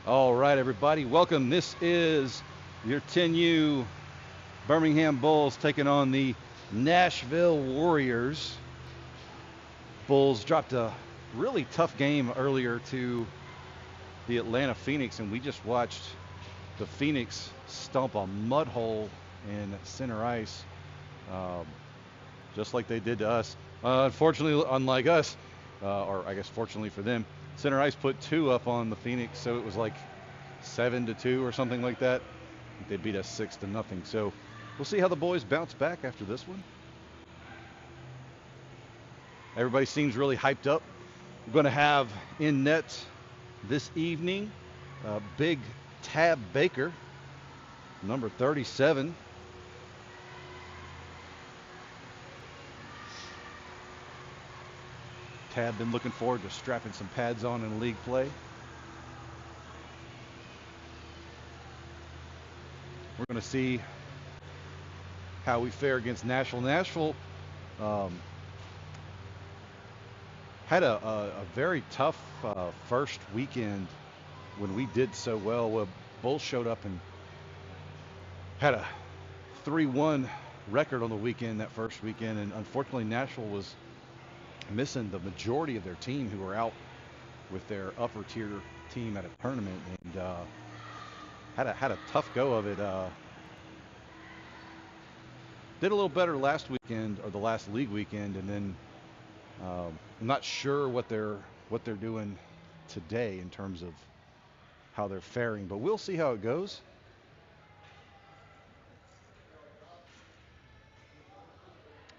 All right, everybody, welcome. This is your 10U Birmingham Bulls taking on the Nashville Warriors. Bulls dropped a really tough game earlier to the Atlanta Phoenix, and we just watched the Phoenix stomp a mud hole in center ice, um, just like they did to us. Unfortunately, unlike us, or I guess fortunately for them, center ice put 2 up on the Phoenix, so it was like 7-2 or something like that. They beat us 6-0. So we'll see how the boys bounce back after this one. Everybody seems really hyped up. We're going to have in net this evening big Tab Baker, number 37. Tab been looking forward to strapping some pads on in league play. We're going to see how we fare against Nashville. Nashville had a very tough first weekend when we did so well. Well, Bulls showed up and had a 3-1 record on the weekend, that first weekend, and unfortunately Nashville was missing the majority of their team who were out with their upper tier team at a tournament, and had a tough go of it. Did a little better last weekend, or the last league weekend, and then I'm not sure what they're doing today in terms of how they're faring, but we'll see how it goes.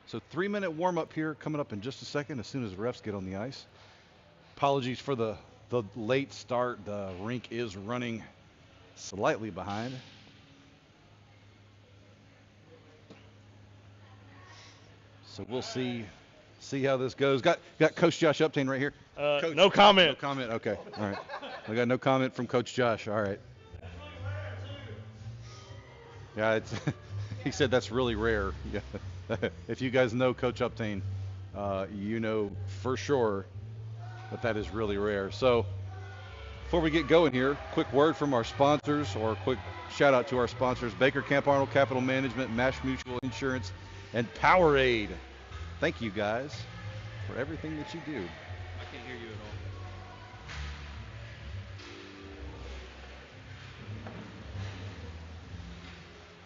So 3-minute warm up here coming up in just a second as soon as the refs get on the ice. Apologies for the late start. The rink is running slightly behind. So we'll see how this goes. Got Coach Josh Uptain right here. Coach, no comment. No comment. Okay. All right. We got no comment from Coach Josh. All right. Yeah, he said that's really rare. Yeah. If you guys know Coach Uptain, you know for sure that is really rare. So before we get going here, quick word from our sponsors, or a quick shout out to our sponsors: Baker Camp Arnold Capital Management, Mash Mutual Insurance, and Powerade. Thank you guys for everything that you do. I can't hear you at all.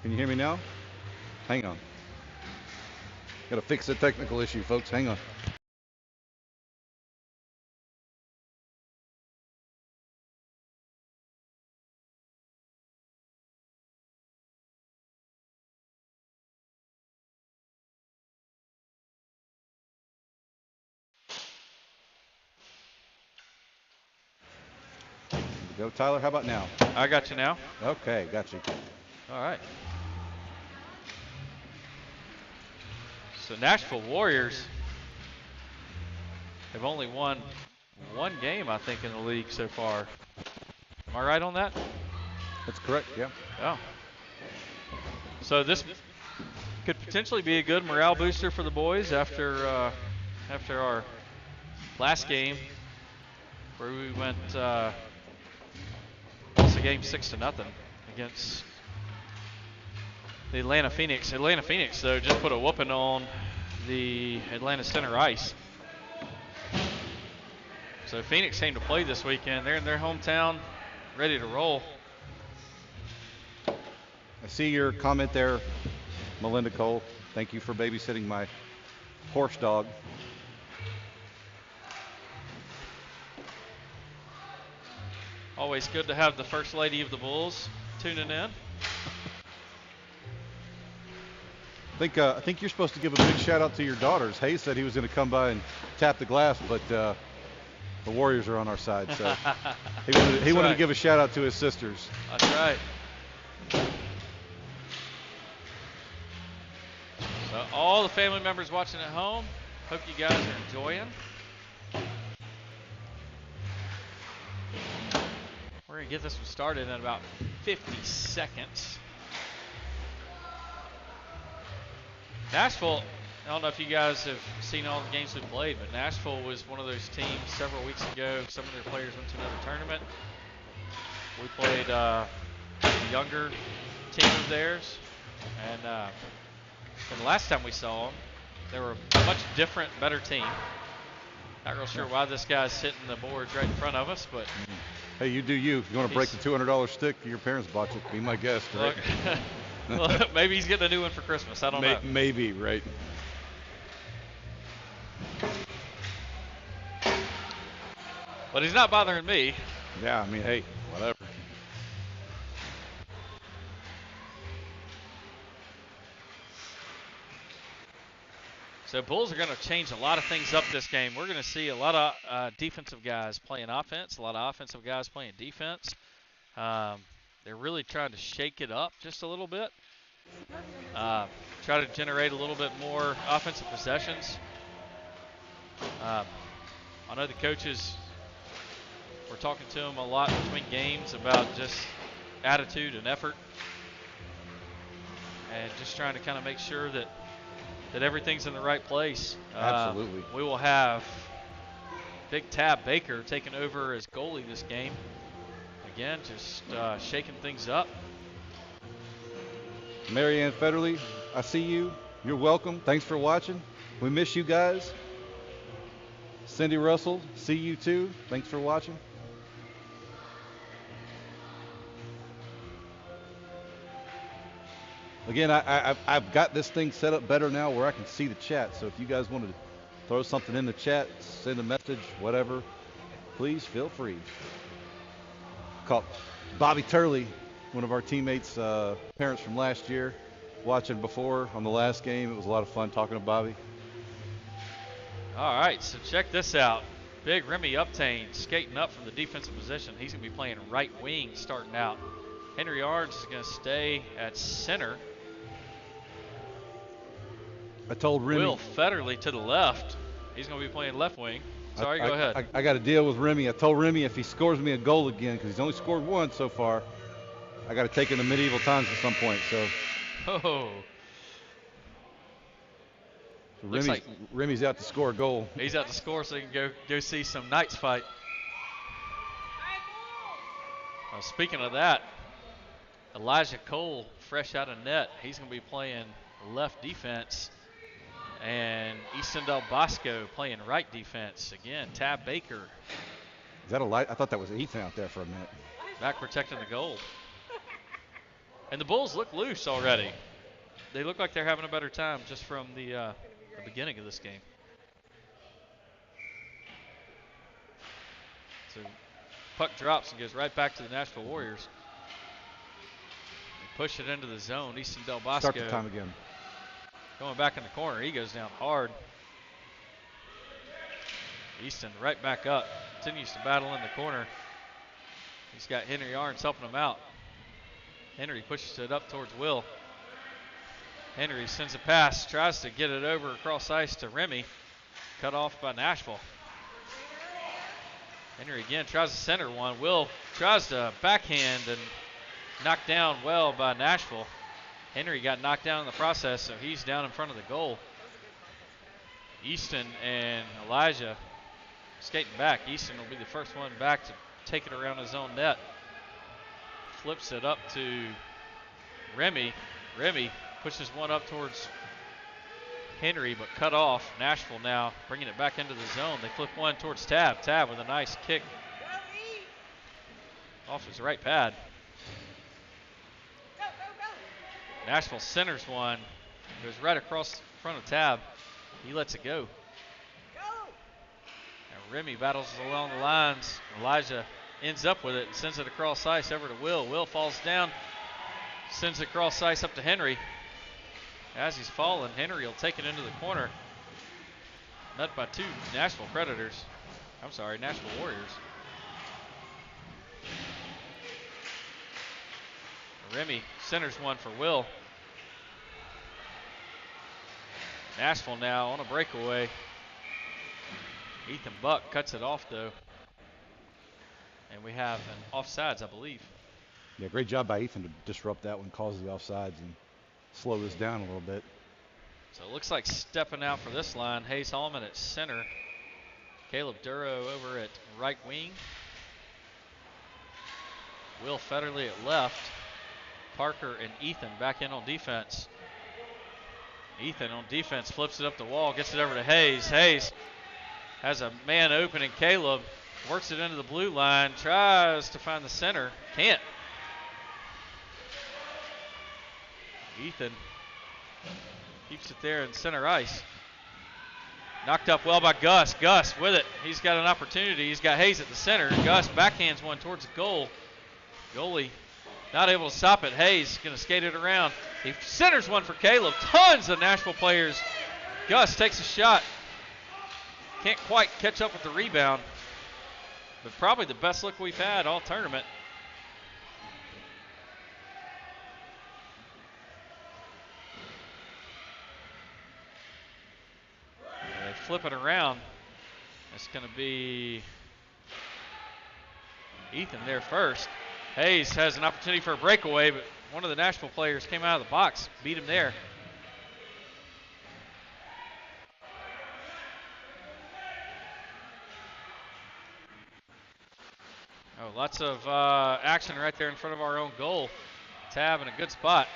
Can you hear me now? Hang on. Got to fix the technical issue, folks. Hang on. There we go, Tyler. How about now? I got you now. Okay, got you. All right. So Nashville Warriors have only won one game, I think, in the league so far. Am I right on that? That's correct, yeah. Oh. So this could potentially be a good morale booster for the boys after our last game, where we went lost the game 6-0 against the Atlanta Phoenix. Atlanta Phoenix, though, just put a whooping on the Atlanta Center ice. So Phoenix came to play this weekend. They're in their hometown, ready to roll. I see your comment there, Melinda Cole. Thank you for babysitting my horse dog. Always good to have the First Lady of the Bulls tuning in. I think you're supposed to give a big shout out to your daughters. Hayes said he was going to come by and tap the glass, but the Warriors are on our side, so he wanted to give a shout out to his sisters. That's right. So all the family members watching at home, hope you guys are enjoying. We're going to get this one started in about 50 seconds. Nashville, I don't know if you guys have seen all the games we played, but Nashville was one of those teams several weeks ago. Some of their players went to another tournament. We played a younger team of theirs, and the last time we saw them, they were a much different, better team. Not real sure why this guy's hitting the boards right in front of us, but hey, you do you. If you want to break the $200 stick your parents bought you, be my guest, right? Well, maybe he's getting a new one for Christmas. I don't know. Maybe, right? But he's not bothering me. Yeah, I mean, hey, whatever. So Bulls are going to change a lot of things up this game. We're going to see a lot of defensive guys playing offense, a lot of offensive guys playing defense. They're really trying to shake it up just a little bit. Try to generate a little bit more offensive possessions. I know the coaches, we're talking to them a lot between games about just attitude and effort. And just trying to kind of make sure that everything's in the right place. Absolutely. We will have Big Tab Baker taking over as goalie this game. Again, just shaking things up. Marianne Federley, I see you. You're welcome. Thanks for watching. We miss you guys. Cindy Russell, see you too. Thanks for watching. Again, I've got this thing set up better now where I can see the chat. So if you guys want to throw something in the chat, send a message, whatever, please feel free. Caught Bobby Turley, one of our teammates' parents from last year, watching before on the last game. It was a lot of fun talking to Bobby. All right, so check this out. Big Remy Uptain skating up from the defensive position. He's going to be playing right wing starting out. Henry Ards is going to stay at center. I told Remy. Will Federley to the left. He's going to be playing left wing. Sorry, go ahead. I got to deal with Remy. I told Remy if he scores me a goal again, because he's only scored one so far, I got to take him to medieval times at some point. So. Remy's out to score a goal. He's out to score so he can go see some Knights fight. Speaking of that, Elijah Cole, fresh out of net. He's going to be playing left defense. And Easton Del Bosco playing right defense. Again, Tab Baker. Is that a light? I thought that was Ethan out there for a minute. Back protecting the goal. And the Bulls look loose already. They look like they're having a better time just from the beginning of this game. So puck drops and goes right back to the Nashville Warriors. They push it into the zone. Easton Del Bosco. Start the time again. Going back in the corner. He goes down hard. Easton right back up. Continues to battle in the corner. He's got Henry Arns helping him out. Henry pushes it up towards Will. Henry sends a pass, tries to get it over across ice to Remy. Cut off by Nashville. Henry again tries to center one. Will tries to backhand and knocked down well by Nashville. Henry got knocked down in the process, so he's down in front of the goal. Easton and Elijah skating back. Easton will be the first one back to take it around his own net. Flips it up to Remy. Remy pushes one up towards Henry, but cut off. Nashville now bringing it back into the zone. They flip one towards Tab. Tab with a nice kick off his right pad. Nashville centers one. Goes right across front of Tab. He lets it go. Now Remy battles along the lines. Elijah ends up with it and sends it across ice over to Will. Will falls down. Sends it across ice up to Henry. As he's falling, Henry will take it into the corner. Met by two Nashville Predators. I'm sorry, Nashville Warriors. Remy centers one for Will. Nashville now on a breakaway. Ethan Buck cuts it off though. And we have an offsides, I believe. Yeah, great job by Ethan to disrupt that one, cause the offsides, and slow this down a little bit. So it looks like stepping out for this line, Hayes Hallman at center. Caleb Duro over at right wing. Will Federley at left. Parker and Ethan back in on defense. Ethan on defense flips it up the wall, gets it over to Hayes. Hayes has a man open, and Caleb works it into the blue line, tries to find the center, can't. Ethan keeps it there in center ice. Knocked up well by Gus. Gus with it. He's got an opportunity. He's got Hayes at the center. Gus backhands one towards the goal. Goalie not able to stop it. Hayes going to skate it around. He centers one for Caleb. Tons of Nashville players. Gus takes a shot. Can't quite catch up with the rebound. But probably the best look we've had all tournament. They flip it around. It's going to be Ethan there first. Hayes has an opportunity for a breakaway, but one of the Nashville players came out of the box, beat him there. Oh, lots of action right there in front of our own goal. Tab in a good spot.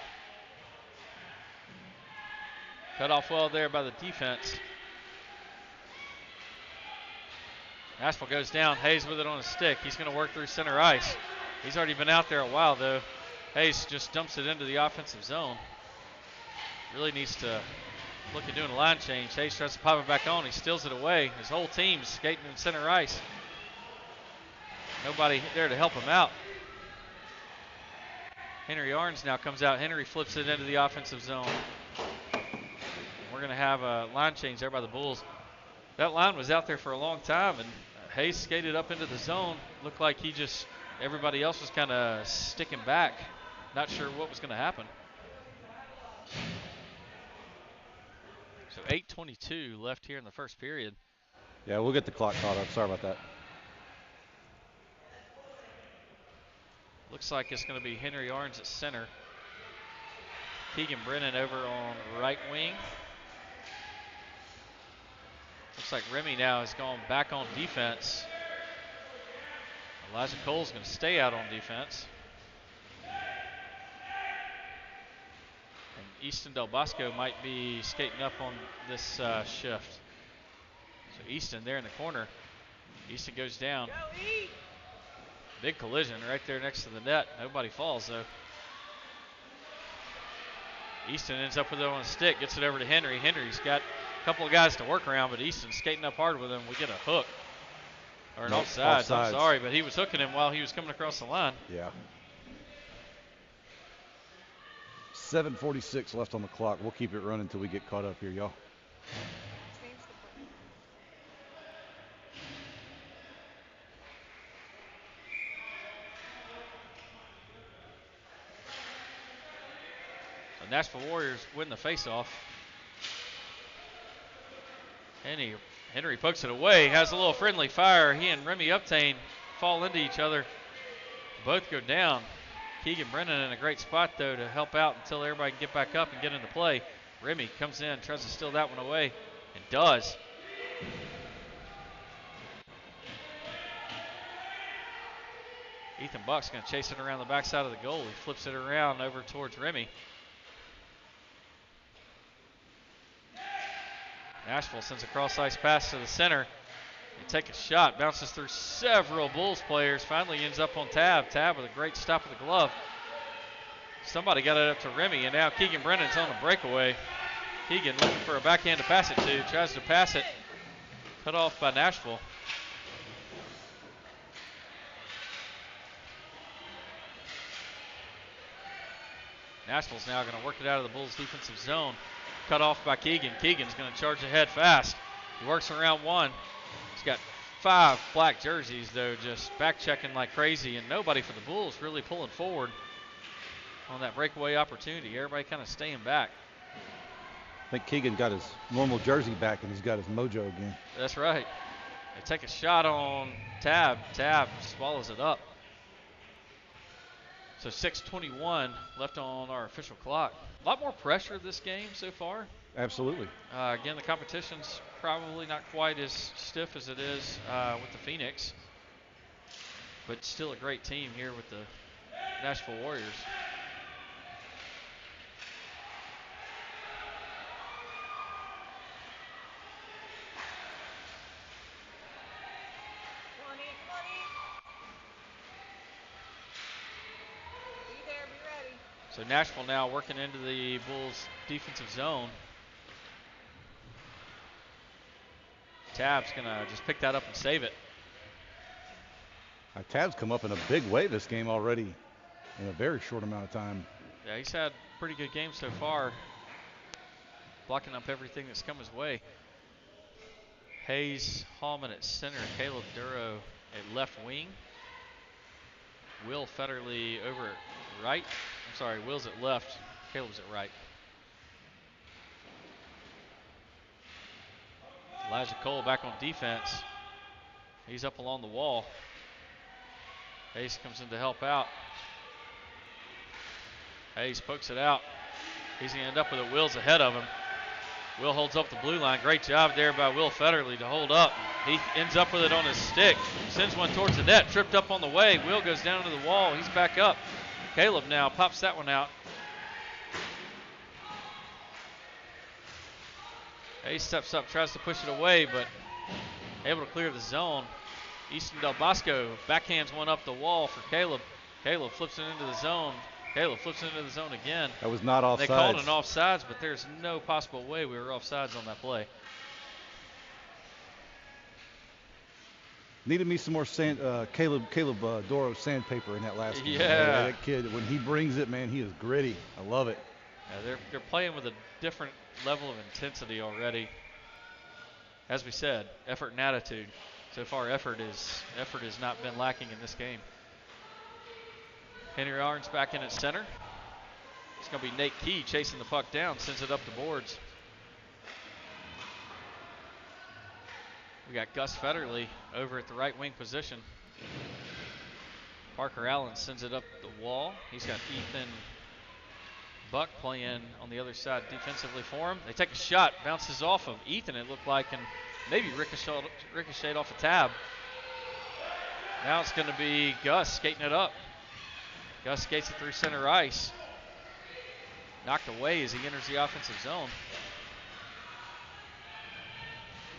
Cut off well there by the defense. Nashville goes down. Hayes with it on a stick. He's going to work through center ice. He's already been out there a while, though. Hayes just dumps it into the offensive zone. Really needs to look at doing a line change. Hayes tries to pop it back on. He steals it away. His whole team's skating in center ice. Nobody there to help him out. Henry Arns now comes out. Henry flips it into the offensive zone. We're going to have a line change there by the Bulls. That line was out there for a long time, and Hayes skated up into the zone. Looked like everybody else was kind of sticking back. Not sure what was going to happen. So 8:22 left here in the first period. Yeah, we'll get the clock caught up. Sorry about that. Looks like it's going to be Henry Arns at center. Keegan Brennan over on right wing. Looks like Remy now has gone back on defense. Elijah Cole's going to stay out on defense. And Easton Del Bosco might be skating up on this shift. So Easton there in the corner. Easton goes down. Big collision right there next to the net. Nobody falls, though. Easton ends up with it on a stick, gets it over to Henry. Henry's got a couple of guys to work around, but Easton's skating up hard with him. We get a hook. Or an offside. I'm sorry, but he was hooking him while he was coming across the line. Yeah. 7:46 left on the clock. We'll keep it running until we get caught up here, y'all. The Nashville Warriors win the faceoff. Henry pokes it away, has a little friendly fire. He and Remy Uptain fall into each other. Both go down. Keegan Brennan in a great spot, though, to help out until everybody can get back up and get into play. Remy comes in, tries to steal that one away, and does. Ethan Buck's going to chase it around the backside of the goal. He flips it around over towards Remy. Nashville sends a cross-ice pass to the center. They take a shot, bounces through several Bulls players, finally ends up on Tab. Tab with a great stop of the glove. Somebody got it up to Remy, and now Keegan Brennan's on the breakaway. Keegan looking for a backhand to pass it to, tries to pass it. Cut off by Nashville. Nashville's now going to work it out of the Bulls' defensive zone. Cut off by Keegan. Keegan's going to charge ahead fast. He works around one. He's got 5 black jerseys, though, just back-checking like crazy, and nobody for the Bulls really pulling forward on that breakaway opportunity. Everybody kind of staying back. I think Keegan got his normal jersey back, and he's got his mojo again. That's right. They take a shot on Tab. Tab swallows it up. So 6:21 left on our official clock. A lot more pressure this game so far. Absolutely. Again, the competition's probably not quite as stiff as it is with the Phoenix, but still a great team here with the Nashville Warriors. So Nashville now working into the Bulls defensive zone. Tab's going to just pick that up and save it. Tab's come up in a big way this game already in a very short amount of time. Yeah, he's had a pretty good game so far, blocking up everything that's come his way. Hayes, Hallman at center, Caleb Duro at left wing. Will Federley over at right. I'm sorry, Will's at left, Caleb's at right. Elijah Cole back on defense. He's up along the wall. Hayes comes in to help out. Hayes pokes it out. He's going to end up with it. Will's ahead of him. Will holds up the blue line. Great job there by Will Federley to hold up. He ends up with it on his stick. Sends one towards the net. Tripped up on the way. Will goes down to the wall. He's back up. Caleb now pops that one out. Hayes steps up, tries to push it away, but able to clear the zone. Easton Del Bosco backhands one up the wall for Caleb. Caleb flips it into the zone. Caleb flips it into the zone again. That was not offsides. They called an offsides, but there's no possible way we were offsides on that play. Needed me some more Caleb Doro sandpaper in that last game. Yeah. That kid, when he brings it, man, he is gritty. I love it. Yeah, they're playing with a different level of intensity already. As we said, effort and attitude. So far, effort has not been lacking in this game. Henry Arns back in at center. It's going to be Nate Key chasing the puck down, sends it up the boards. We got Gus Federley over at the right wing position. Parker Allen sends it up the wall. He's got Ethan Buck playing on the other side defensively for him. They take a shot, bounces off of Ethan, it looked like, and maybe ricocheted off a tab. Now it's going to be Gus skating it up. Gus skates it through center ice. Knocked away as he enters the offensive zone.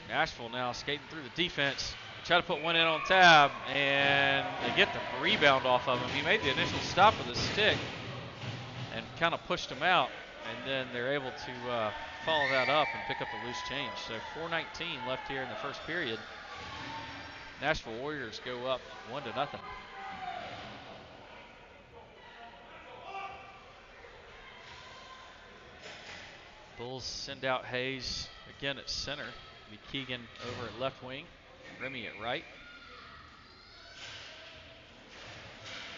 Nashville now skating through the defense. Try to put one in on tab, and they get the rebound off of him. He made the initial stop with his stick and kind of pushed him out, and then they're able to follow that up and pick up the loose change. So 4:19 left here in the first period. Nashville Warriors go up 1-0. Bulls send out Hayes again at center. Be Keegan over at left wing. Remy at right.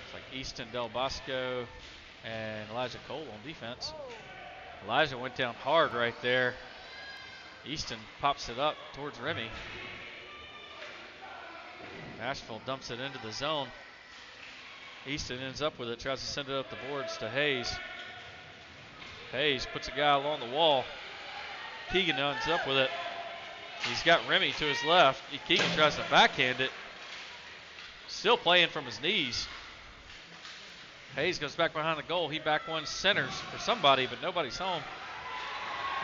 It's like Easton Del Bosco and Elijah Cole on defense. Elijah went down hard right there. Easton pops it up towards Remy. Nashville dumps it into the zone. Easton ends up with it, tries to send it up the boards to Hayes. Hayes puts a guy along the wall. Keegan ends up with it. He's got Remy to his left. Keegan tries to backhand it. Still playing from his knees. Hayes goes back behind the goal. He back one, centers for somebody, but nobody's home.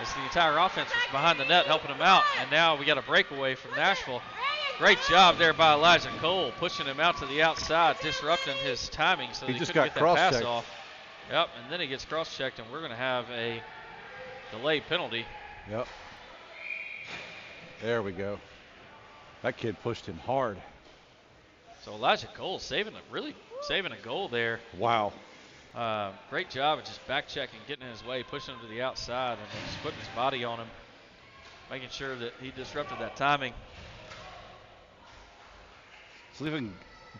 As the entire offense was behind the net helping him out. And now we got a breakaway from Nashville. Great job there by Elijah Cole, pushing him out to the outside, disrupting his timing so that he couldn't get that pass off. Yep, and then he gets cross-checked, and we're going to have a delayed penalty. Yep. There we go. That kid pushed him hard. So Elijah Cole really saving a goal there. Wow. Great job of just back-checking, getting in his way, pushing him to the outside, and just putting his body on him, making sure that he disrupted that timing. So if we can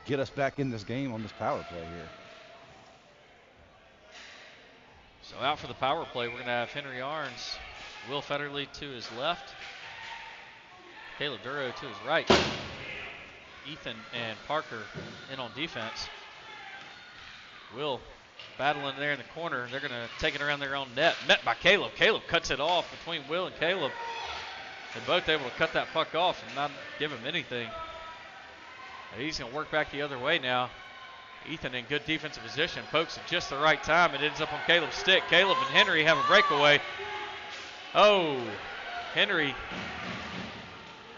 get us back in this game on this power play here. So out for the power play, we're going to have Henry Arns, Will Federley to his left, Caleb Duro to his right, Ethan and Parker in on defense. Will battling there in the corner. They're going to take it around their own net. Met by Caleb. Caleb cuts it off between Will and Caleb. They're both able to cut that puck off and not give him anything. He's going to work back the other way now. Ethan in good defensive position, pokes at just the right time. It ends up on Caleb's stick. Caleb and Henry have a breakaway. Oh, Henry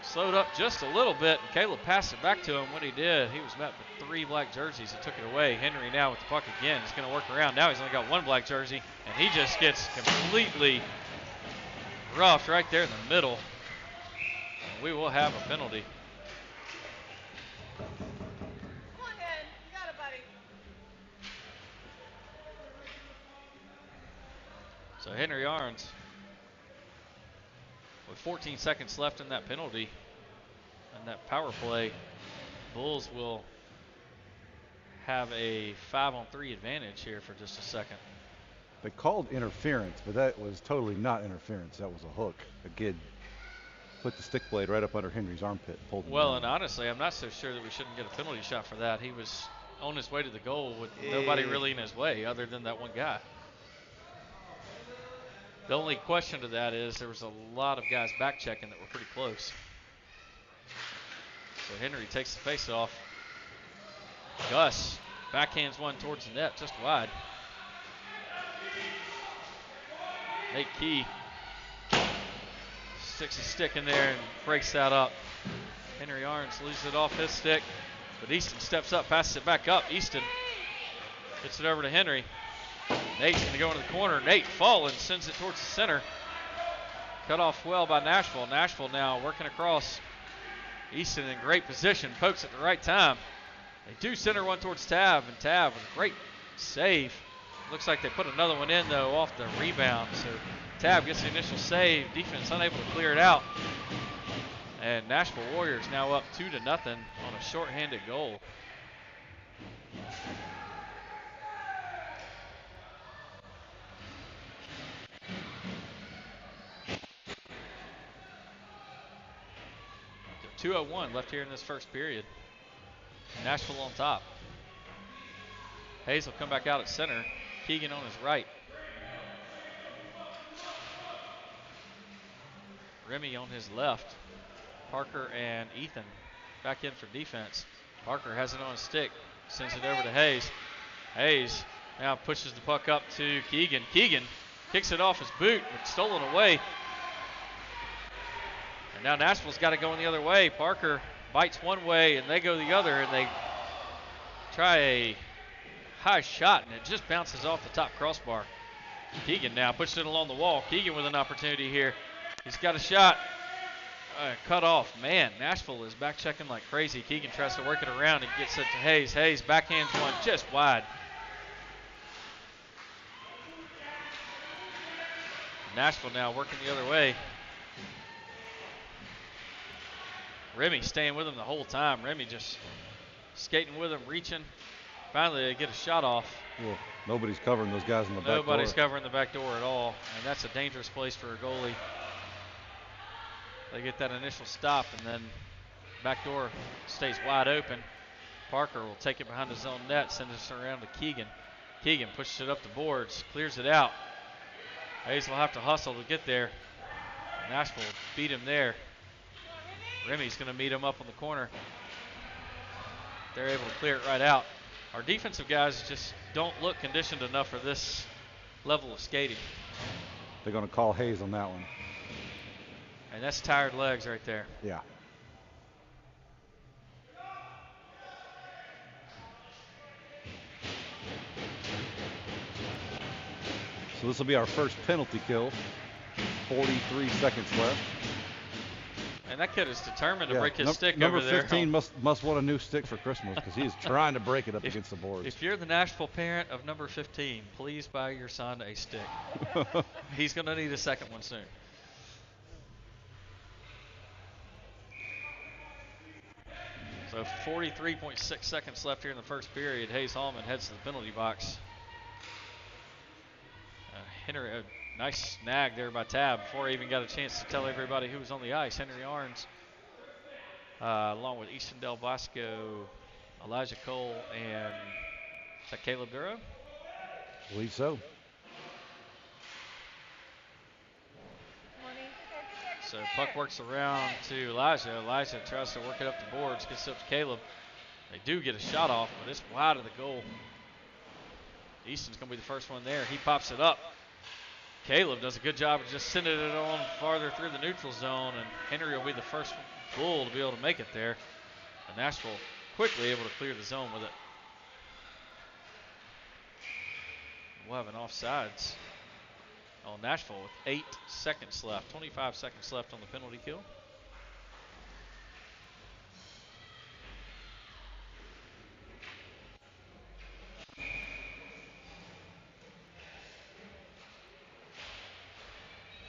slowed up just a little bit, and Caleb passed it back to him. What he did, he was met with 3 black jerseys and took it away. Henry now with the puck again. He's going to work around. Now he's only got 1 black jersey, and he just gets completely roughed right there in the middle. And we will have a penalty. So Henry Arns, with 14 seconds left in that penalty and that power play, Bulls will have a 5-on-3 advantage here for just a second. They called interference, but that was totally not interference. That was a hook. A kid put the stick blade right up under Henry's armpit and pulled him down. And honestly, I'm not so sure that we shouldn't get a penalty shot for that. He was on his way to the goal with nobody really in his way other than that one guy. The only question to that is there was a lot of guys back checking that were pretty close. So Henry takes the face off. Gus backhands one towards the net, just wide. Nate Key sticks his stick in there and breaks that up. Henry Arns loses it off his stick, but Easton steps up, passes it back up. Easton gets it over to Henry. Nate's going to go into the corner. Nate falling, sends it towards the center. Cut off well by Nashville. Nashville now working across. Easton in great position, pokes at the right time. They do center one towards Tab, and Tab with a great save. Looks like they put another one in, though, off the rebound. So Tab gets the initial save. Defense unable to clear it out. And Nashville Warriors now up 2-0 on a shorthanded goal. .201 left here in this first period. Nashville on top. Hayes will come back out at center. Keegan on his right. Remy on his left. Parker and Ethan back in for defense. Parker has it on his stick. Sends it over to Hayes. Hayes now pushes the puck up to Keegan. Keegan kicks it off his boot. It's stolen away. And now Nashville's got to go in the other way. Parker bites one way and they go the other, and they try a high shot, and it just bounces off the top crossbar. Keegan now pushes it along the wall. Keegan with an opportunity here. He's got a shot. Cut off. Man, Nashville is back checking like crazy. Keegan tries to work it around and gets it to Hayes. Hayes backhands one just wide. Nashville now working the other way. Remy staying with him the whole time. Remy just skating with him, reaching. Finally, they get a shot off. Well, nobody's covering those guys in the back door. Nobody's covering the back door at all, and that's a dangerous place for a goalie. They get that initial stop, and then back door stays wide open. Parker will take it behind his own net, send it around to Keegan. Keegan pushes it up the boards, clears it out. Hayes will have to hustle to get there. Nashville beat him there. Remy's going to meet him up on the corner. They're able to clear it right out. Our defensive guys just don't look conditioned enough for this level of skating. They're going to call Hayes on that one. And that's tired legs right there. Yeah. So this will be our first penalty kill. 43 seconds left. And that kid is determined to break his stick number over there. Number 15 must want a new stick for Christmas because he is trying to break it up against the boards. If you're the Nashville parent of number 15, please buy your son a stick. He's going to need a second one soon. So 43.6 seconds left here in the first period. Hayes Hallman heads to the penalty box. Henry, a nice snag there by Tab before he even got a chance to tell everybody who was on the ice. Henry Arns, along with Easton Del Bosco, Elijah Cole, and is that Caleb Duro? I believe so. So puck works around to Elijah. Elijah tries to work it up the boards, gets up to Caleb. They do get a shot off, but it's wide of the goal. Easton's going to be the first one there. He pops it up. Caleb does a good job of just sending it on farther through the neutral zone, and Henry will be the first Bull to be able to make it there. And Nashville quickly able to clear the zone with it. We'll have an offsides on Nashville with 8 seconds left, 25 seconds left on the penalty kill.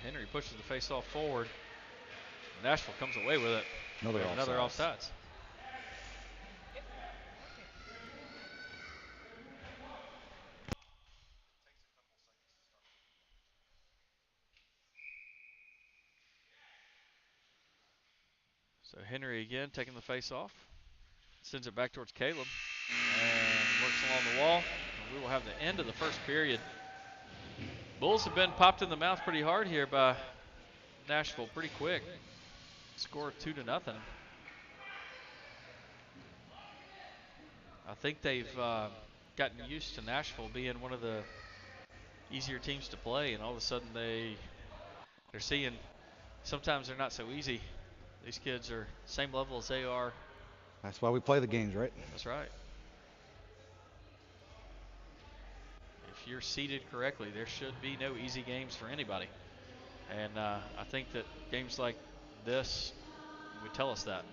Henry pushes the face-off forward. Nashville comes away with it. Another offsides. So Henry again taking the face-off. Sends it back towards Caleb. And works along the wall. And we will have the end of the first period. Bulls have been popped in the mouth pretty hard here by Nashville pretty quick. Score 2-0. I think they've gotten used to Nashville being one of the easier teams to play, and all of a sudden they're seeing sometimes they're not so easy. These kids are same level as they are. That's why we play the games, right? That's right. If you're seated correctly, there should be no easy games for anybody. And I think that games like this would tell us that.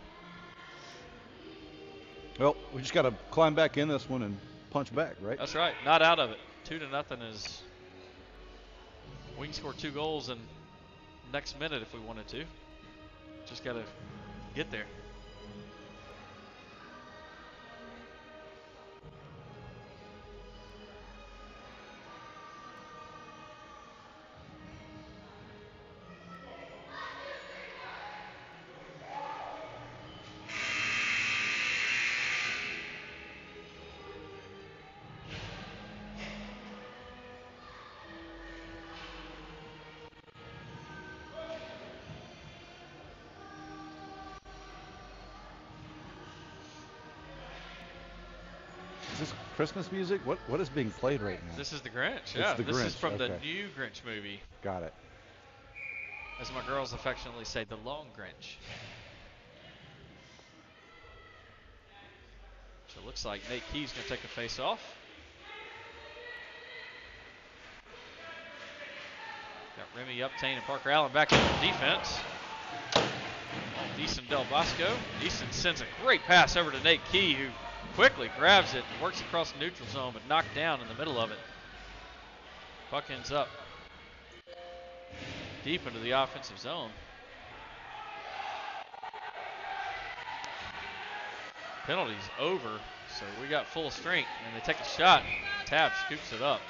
Well, we just got to climb back in this one and punch back, right? That's right. Not out of it. 2-0 is. We can score 2 goals in next minute if we wanted to. Just got to get there. Is this Christmas music? What is being played right now? This is the Grinch. Yeah, the this Grinch. is from the Okay. new Grinch movie. Got it. As my girls affectionately say, the long Grinch. So it looks like Nate Key's going to take a face off. Got Remy Uptain and Parker Allen back in the defense. Deason Del Bosco. Deason sends a great pass over to Nate Key, who quickly grabs it and works across the neutral zone, but knocked down in the middle of it. Puck ends up deep into the offensive zone. Penalty's over, so we got full strength, and they take a shot. Tab scoops it up.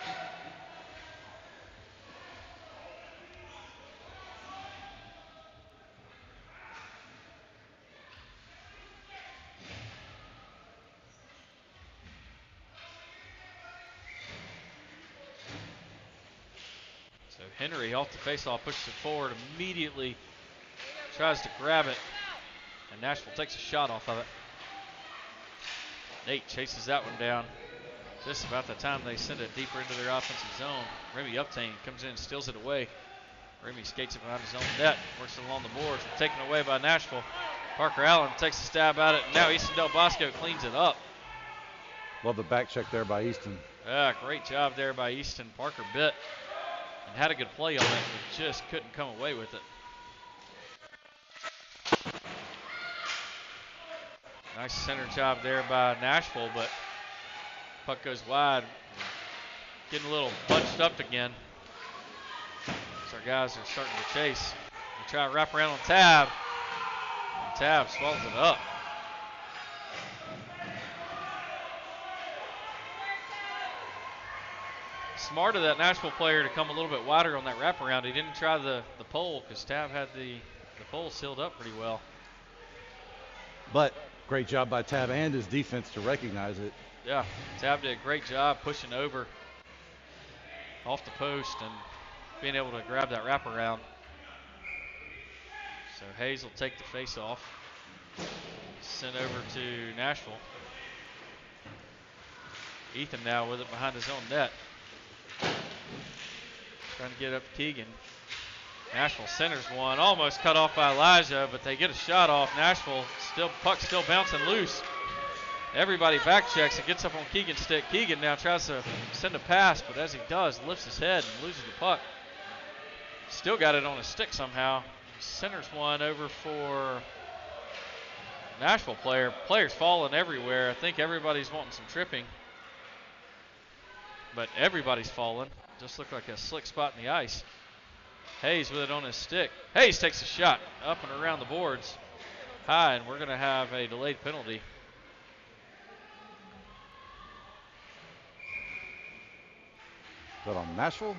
So Henry off the faceoff, pushes it forward, immediately tries to grab it, and Nashville takes a shot off of it. Nate chases that one down. Just about the time they send it deeper into their offensive zone. Remy Uptain comes in and steals it away. Remy skates it behind his own net, works it along the boards, taken away by Nashville. Parker Allen takes a stab at it, and now Easton Del Bosco cleans it up. Love the back check there by Easton. Yeah, great job there by Easton. Parker bit and had a good play on it, but just couldn't come away with it. Nice center job there by Nashville, but puck goes wide. Getting a little bunched up again. So our guys are starting to chase. They try to wrap around on Tab, and Tab swallows it up. Smart of that Nashville player to come a little bit wider on that wraparound. He didn't try the pole because Tab had the pole sealed up pretty well. But great job by Tab and his defense to recognize it. Yeah, Tab did a great job pushing over off the post and being able to grab that wraparound. So Hayes will take the face off. Sent over to Nashville. Ethan now with it behind his own net. Trying to get up to Keegan. Nashville centers one, almost cut off by Elijah, but they get a shot off. Nashville, puck still bouncing loose. Everybody back checks and gets up on Keegan's stick. Keegan now tries to send a pass, but as he does, lifts his head and loses the puck. Still got it on his stick somehow. Centers one over for Nashville player. Players falling everywhere. I think everybody's wanting some tripping, but everybody's falling. Just looked like a slick spot in the ice. Hayes with it on his stick. Hayes takes a shot up and around the boards high, and we're going to have a delayed penalty. Is that on Nashville?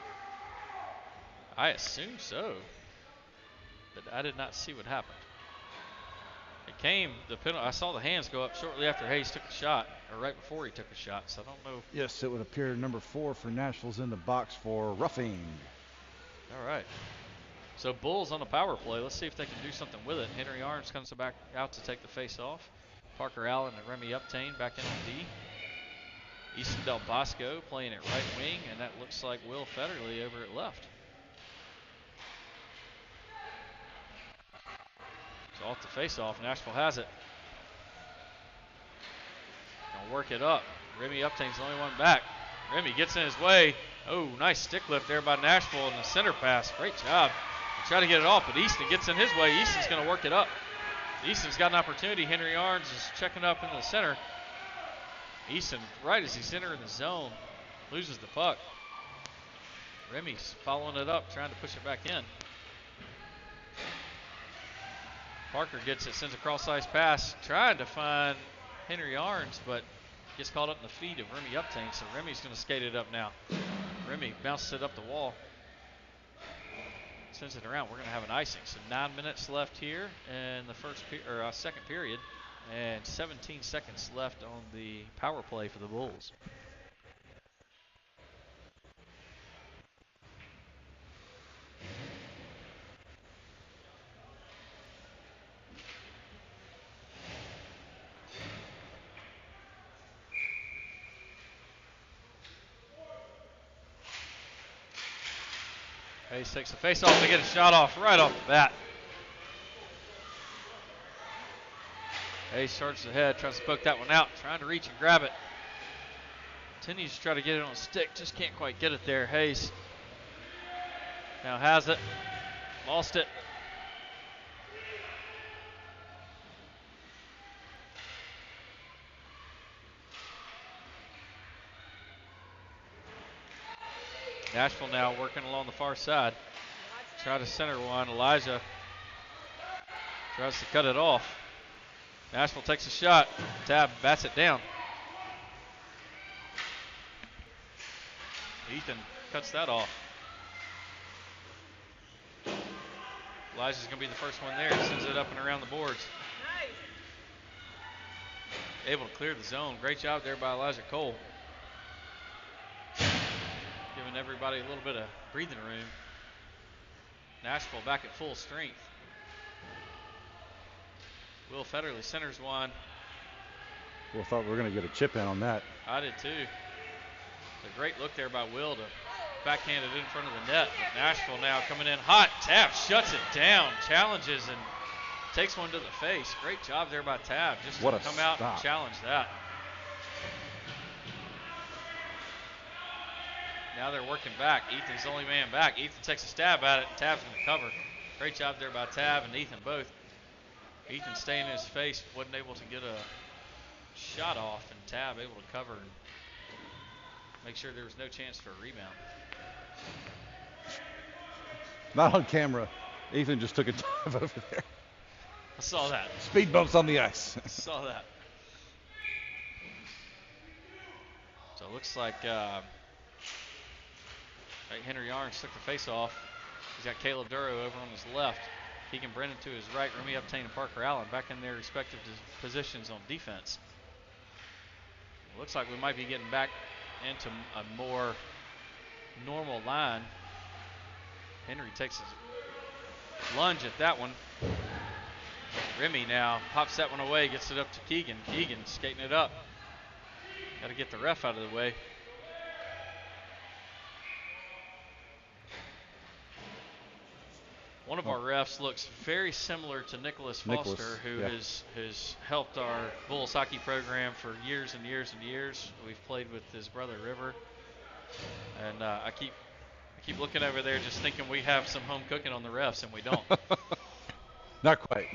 I assume so, but I did not see what happened. It came, the penalty. I saw the hands go up shortly after Hayes took a shot, or right before he took a shot, so I don't know. Yes, it would appear number 4 for Nashville's in the box for roughing. All right. So Bulls on the power play. Let's see if they can do something with it. Henry Arns comes back out to take the face off. Parker Allen and Remy Uptain back in on D. Easton Del Bosco playing at right wing, and that looks like Will Federley over at left. So off the face off, Nashville has it. Gonna work it up. Remy Uptain's the only one back. Remy gets in his way. Oh, nice stick lift there by Nashville in the center pass. Great job. Try to get it off, but Easton gets in his way. Easton's going to work it up. Easton's got an opportunity. Henry Arns is checking up into the center. Easton, right as he's entering the zone, loses the puck. Remy's following it up, trying to push it back in. Parker gets it, sends a cross-ice pass, trying to find Henry Arns, but gets caught up in the feet of Remy Uptain, so Remy's going to skate it up now. Remy bounces it up the wall. Sends it around. We're going to have an icing. So 9 minutes left here in the second period, and 17 seconds left on the power play for the Bulls. Hayes takes the face off to get a shot off right off the bat. Hayes charges ahead, tries to poke that one out, trying to reach and grab it. Continues to try to get it on a stick, just can't quite get it there. Hayes now has it, lost it. Nashville now working along the far side. Try to center one. Elijah tries to cut it off. Nashville takes a shot. Tab bats it down. Ethan cuts that off. Elijah's going to be the first one there. He sends it up and around the boards. Able to clear the zone. Great job there by Elijah Cole. Giving everybody a little bit of breathing room. Nashville back at full strength. Will Federley centers one. Will thought we were going to get a chip in on that. I did too. It's a great look there by Will to backhand it in front of the net. But Nashville now coming in hot. Tab shuts it down, challenges, and takes one to the face. Great job there by Tab just to come out and challenge that. Now they're working back. Ethan's the only man back. Ethan takes a stab at it, and Tab's going to cover. Great job there by Tab and Ethan both. Ethan staying in his face, wasn't able to get a shot off, and Tab able to cover and make sure there was no chance for a rebound. Not on camera. Ethan just took a dive over there. I saw that. Speed bumps on the ice. Saw that. So it looks like Henry Arns took the face off. He's got Caleb Duro over on his left. Keegan Brennan to his right. Remy Uptain and Parker Allen back in their respective positions on defense. It looks like we might be getting back into a more normal line. Henry takes his lunge at that one. Remy now pops that one away, gets it up to Keegan. Keegan skating it up. Got to get the ref out of the way. One of our refs looks very similar to Nicholas Foster, who has helped our Bulls hockey program for years and years and years. We've played with his brother River, and I keep looking over there, just thinking we have some home cooking on the refs, and we don't. Not quite.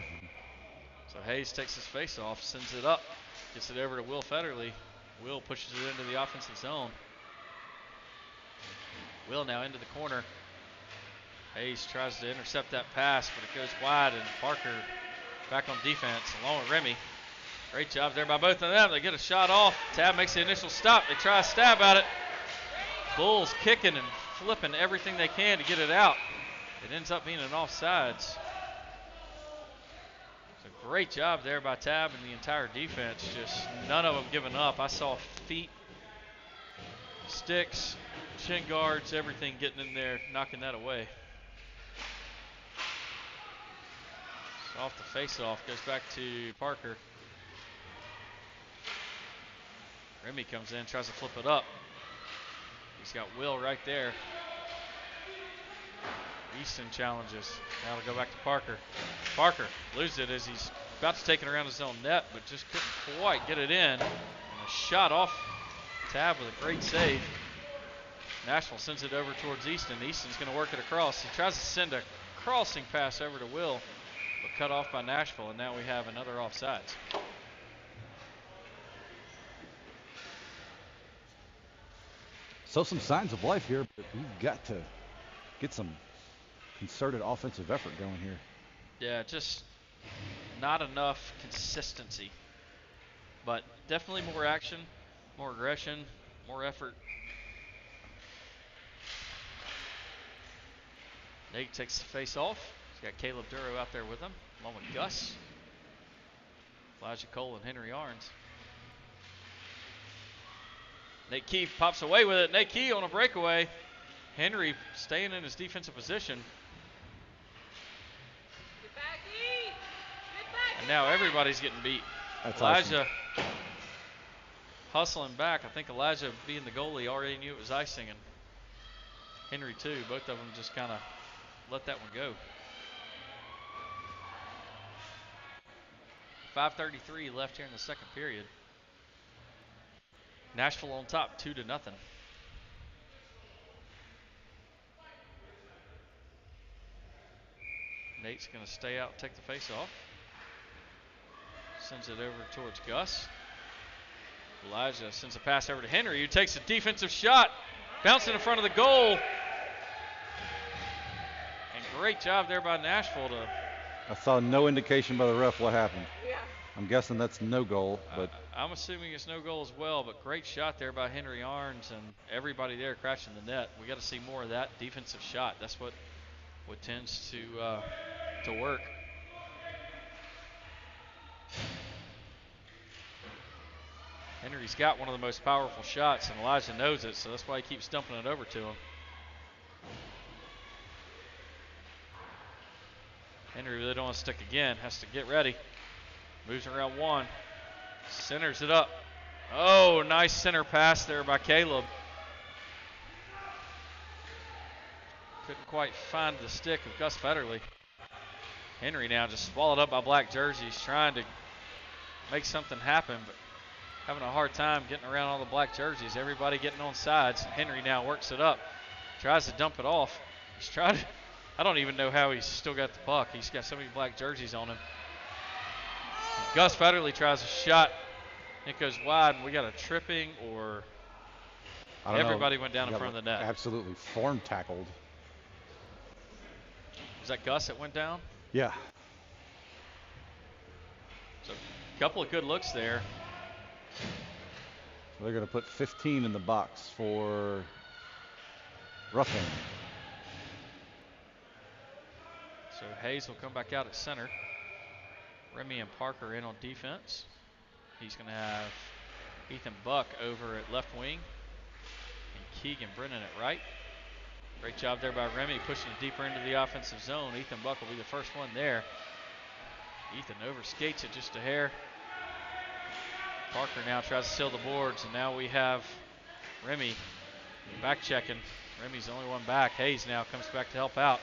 So Hayes takes his face off, sends it up, gets it over to Will Federley. Will pushes it into the offensive zone. Will now into the corner. Hayes tries to intercept that pass, but it goes wide, and Parker back on defense along with Remy. Great job there by both of them. They get a shot off. Tab makes the initial stop. They try a stab at it. Bulls kicking and flipping everything they can to get it out. It ends up being an offsides. So great job there by Tab and the entire defense. Just none of them giving up. I saw feet, sticks, shin guards, everything getting in there, knocking that away. Off the face-off, goes back to Parker. Remy comes in, tries to flip it up. He's got Will right there. Easton challenges. Now it'll go back to Parker. Parker loses it as he's about to take it around his own net, but just couldn't quite get it in. And a shot off Tab with a great save. Nashville sends it over towards Easton. Easton's going to work it across. He tries to send a crossing pass over to Will, but cut off by Nashville, and now we have another offsides. So some signs of life here, but we've got to get some concerted offensive effort going here. Yeah, just not enough consistency, but definitely more action, more aggression, more effort. Nate takes the face off. He's got Caleb Duro out there with him, along with Gus, Elijah Cole, and Henry Arns. Nate Key pops away with it. Nate Key on a breakaway. Henry staying in his defensive position. Get back, E! Get back! And now everybody's getting beat. That's Elijah awesome. Hustling back. I think Elijah, being the goalie, already knew it was icing, and Henry too. Both of them just kind of let that one go. 5:33 left here in the second period. Nashville on top, 2-0. Nate's going to stay out and take the face off. Sends it over towards Gus. Elijah sends a pass over to Henry, who takes a defensive shot, bouncing in front of the goal. And great job there by Nashville to... I saw no indication by the ref what happened. Yeah. I'm guessing that's no goal, but I'm assuming it's no goal as well, but great shot there by Henry Arns and everybody there crashing the net. We got to see more of that defensive shot. That's what tends to work. Henry's got one of the most powerful shots, and Elijah knows it, so that's why he keeps dumping it over to him. Henry really don't want to stick again. Has to get ready. Moves around one. Centers it up. Oh, nice center pass there by Caleb. Couldn't quite find the stick of Gus Federley. Henry now just swallowed up by black jerseys, trying to make something happen, but having a hard time getting around all the black jerseys. Everybody getting on sides. Henry now works it up. Tries to dump it off. He's trying to, I don't even know how he's still got the puck. He's got so many black jerseys on him. Gus Federley tries a shot. It goes wide, and we got a tripping, or everybody went down in front of the net. Absolutely form tackled. Was that Gus that went down? Yeah. So a couple of good looks there. They're going to put 15 in the box for roughing. So Hayes will come back out at center. Remy and Parker in on defense. He's going to have Ethan Buck over at left wing and Keegan Brennan at right. Great job there by Remy, pushing it deeper into the offensive zone. Ethan Buck will be the first one there. Ethan overskates it just a hair. Parker now tries to steal the boards, and now we have Remy back checking. Remy's the only one back. Hayes now comes back to help out.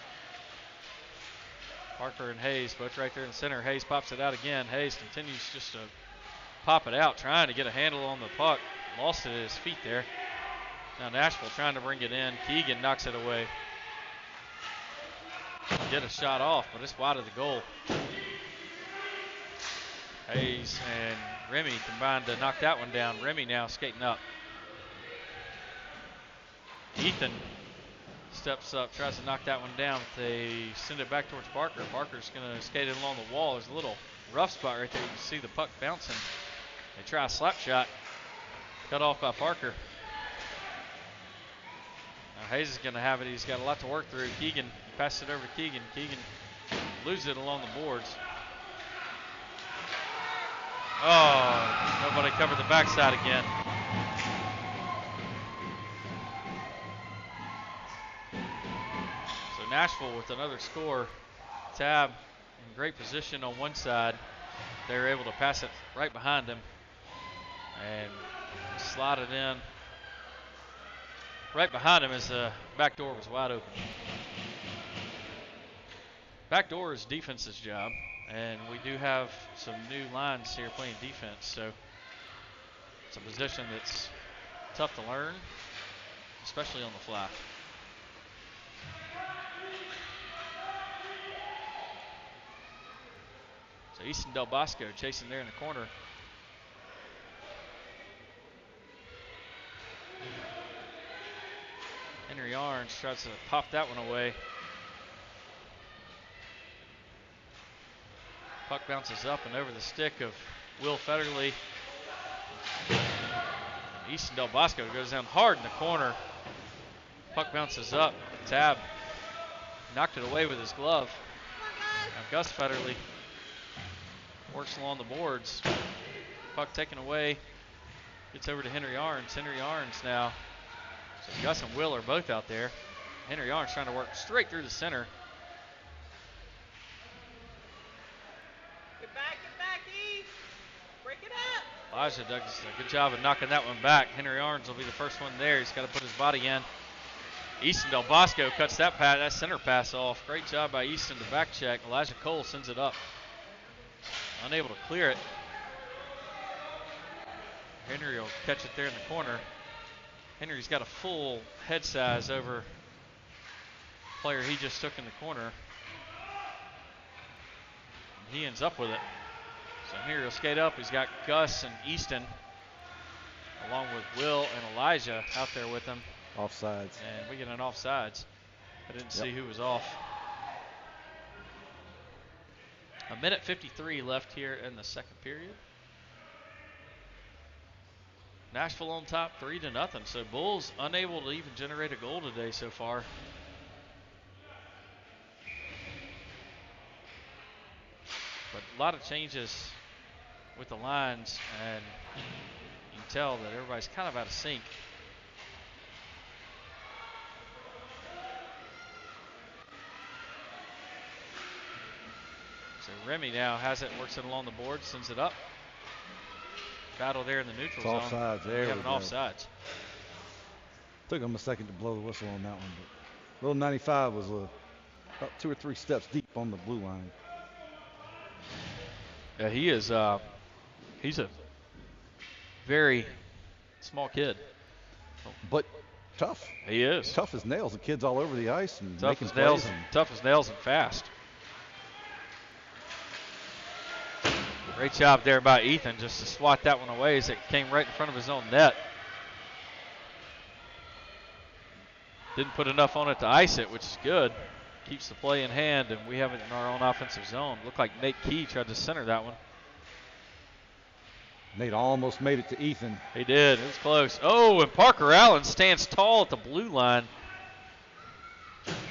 Parker and Hayes both right there in the center. Hayes pops it out again. Hayes continues just to pop it out, trying to get a handle on the puck. Lost it at his feet there. Now Nashville trying to bring it in. Keegan knocks it away. Get a shot off, but it's wide of the goal. Hayes and Remy combined to knock that one down. Remy now skating up. Ethan steps up, tries to knock that one down. They send it back towards Parker. Parker's going to skate it along the wall. There's a little rough spot right there. You can see the puck bouncing. They try a slap shot. Cut off by Parker. Now Hayes is going to have it. He's got a lot to work through. Keegan passes it over to Keegan. Keegan loses it along the boards. Oh, nobody covered the backside again. So Nashville with another score. Tab in great position on one side. They were able to pass it right behind him and slide it in. Right behind him as the back door was wide open. Back door is defense's job, and we do have some new lines here playing defense, so it's a position that's tough to learn, especially on the fly. So Easton Del Bosco chasing there in the corner. Henry Orange tries to pop that one away. Puck bounces up and over the stick of Will Federley. Easton Del Bosco goes down hard in the corner. Puck bounces up. Tab knocked it away with his glove. Now Gus Federley works along the boards. Puck taken away. Gets over to Henry Arns. Henry Arns now. So Gus and Will are both out there. Henry Arns trying to work straight through the center. Get back, E. Break it up. Elijah does a good job of knocking that one back. Henry Arns will be the first one there. He's got to put his body in. Easton Del Bosco cuts that center pass off. Great job by Easton to back check. Elijah Cole sends it up. Unable to clear it. Henry will catch it there in the corner. Henry's got a full head size over the player he just took in the corner. And he ends up with it. So Henry will skate up. He's got Gus and Easton along with Will and Elijah out there with him. Offsides. And we get an offsides. I didn't see who was off. A minute 53 left here in the second period. Nashville on top 3-0. So Bulls unable to even generate a goal today so far. But a lot of changes with the lines, and you can tell that everybody's kind of out of sync. So Remy now has it, works it along the board, sends it up. Battle there in the neutral zone. Offsides. There we have an go. offsides. Took him a second to blow the whistle on that one, but little 95 was about 2 or 3 steps deep on the blue line. Yeah, he is. He's a very small kid. But tough. He is. Tough as nails. The kid's all over the ice and Tough making as nails. plays. Tough as nails and fast. Great job there by Ethan just to swat that one away as it came right in front of his own net. Didn't put enough on it to ice it, which is good. Keeps the play in hand, and we have it in our own offensive zone. Looked like Nate Key tried to center that one. Nate almost made it to Ethan. He did. It was close. Oh, and Parker Allen stands tall at the blue line.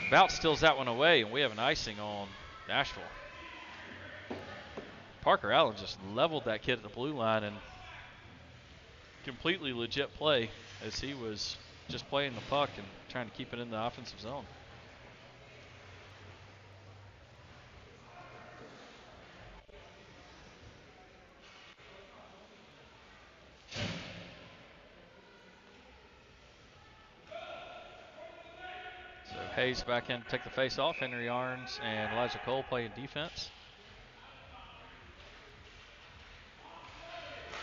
Bout steals that one away, and we have an icing on Nashville. Parker Allen just leveled that kid at the blue line, and completely legit play as he was just playing the puck and trying to keep it in the offensive zone. Hayes back in to take the face off. Henry Arns and Elijah Cole playing defense.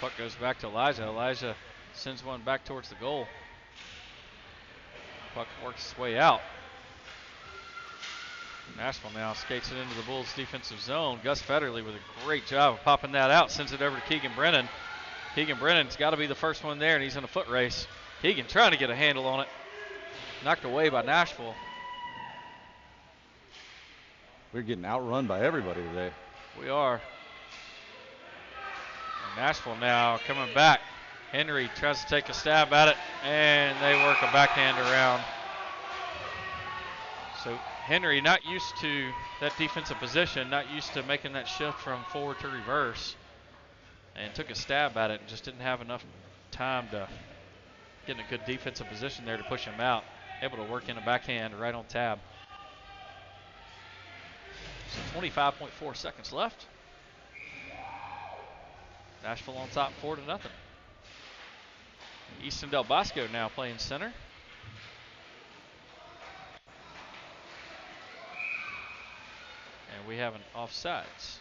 Puck goes back to Elijah. Elijah sends one back towards the goal. Puck works its way out. Nashville now skates it into the Bulls' defensive zone. Gus Federley with a great job of popping that out. Sends it over to Keegan Brennan. Keegan Brennan's got to be the first one there, and he's in a foot race. Keegan trying to get a handle on it. Knocked away by Nashville. We're getting outrun by everybody today. We are. And Nashville now coming back. Henry tries to take a stab at it, and they work a backhand around. So Henry, not used to that defensive position, not used to making that shift from forward to reverse, and took a stab at it and just didn't have enough time to get in a good defensive position there to push him out. Able to work in a backhand right on tab. So 25.4 seconds left. Nashville on top 4-0. Easton Del Bosco now playing center. And we have an offsides.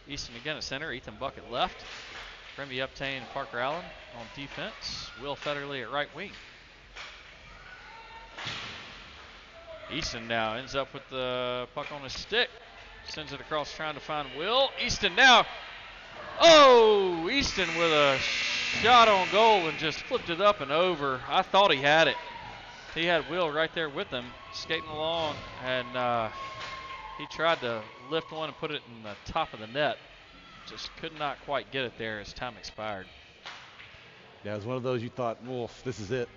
Easton again at center, Ethan Buck at left. Remy Uptain and Parker Allen on defense. Will Federley at right wing. Easton now ends up with the puck on his stick. Sends it across trying to find Will. Easton now. Oh, Easton with a shot on goal and just flipped it up and over. I thought he had it. He had Will right there with him, skating along, and he tried to lift one and put it in the top of the net. Just could not quite get it there as time expired. Yeah, it was one of those you thought, Wolf, this is it.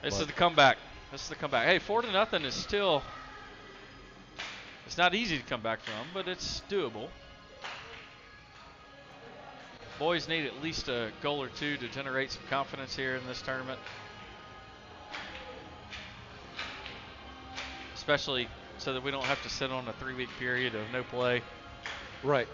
This is the comeback. This is the comeback. Hey, 4-0 is still, it's not easy to come back from, but it's doable. Boys need at least a goal or two to generate some confidence here in this tournament. Especially so that we don't have to sit on a 3-week period of no play. Right.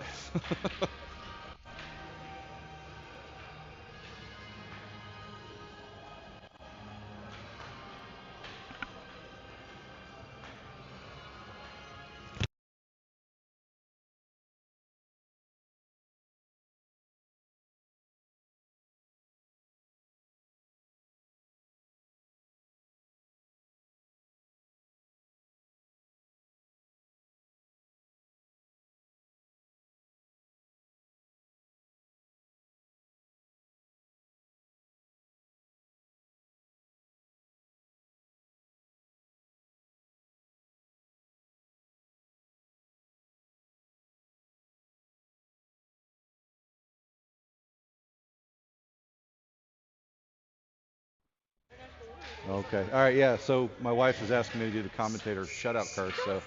Okay. All right. Yeah. So my wife is asking me to do the commentator shutout curse. So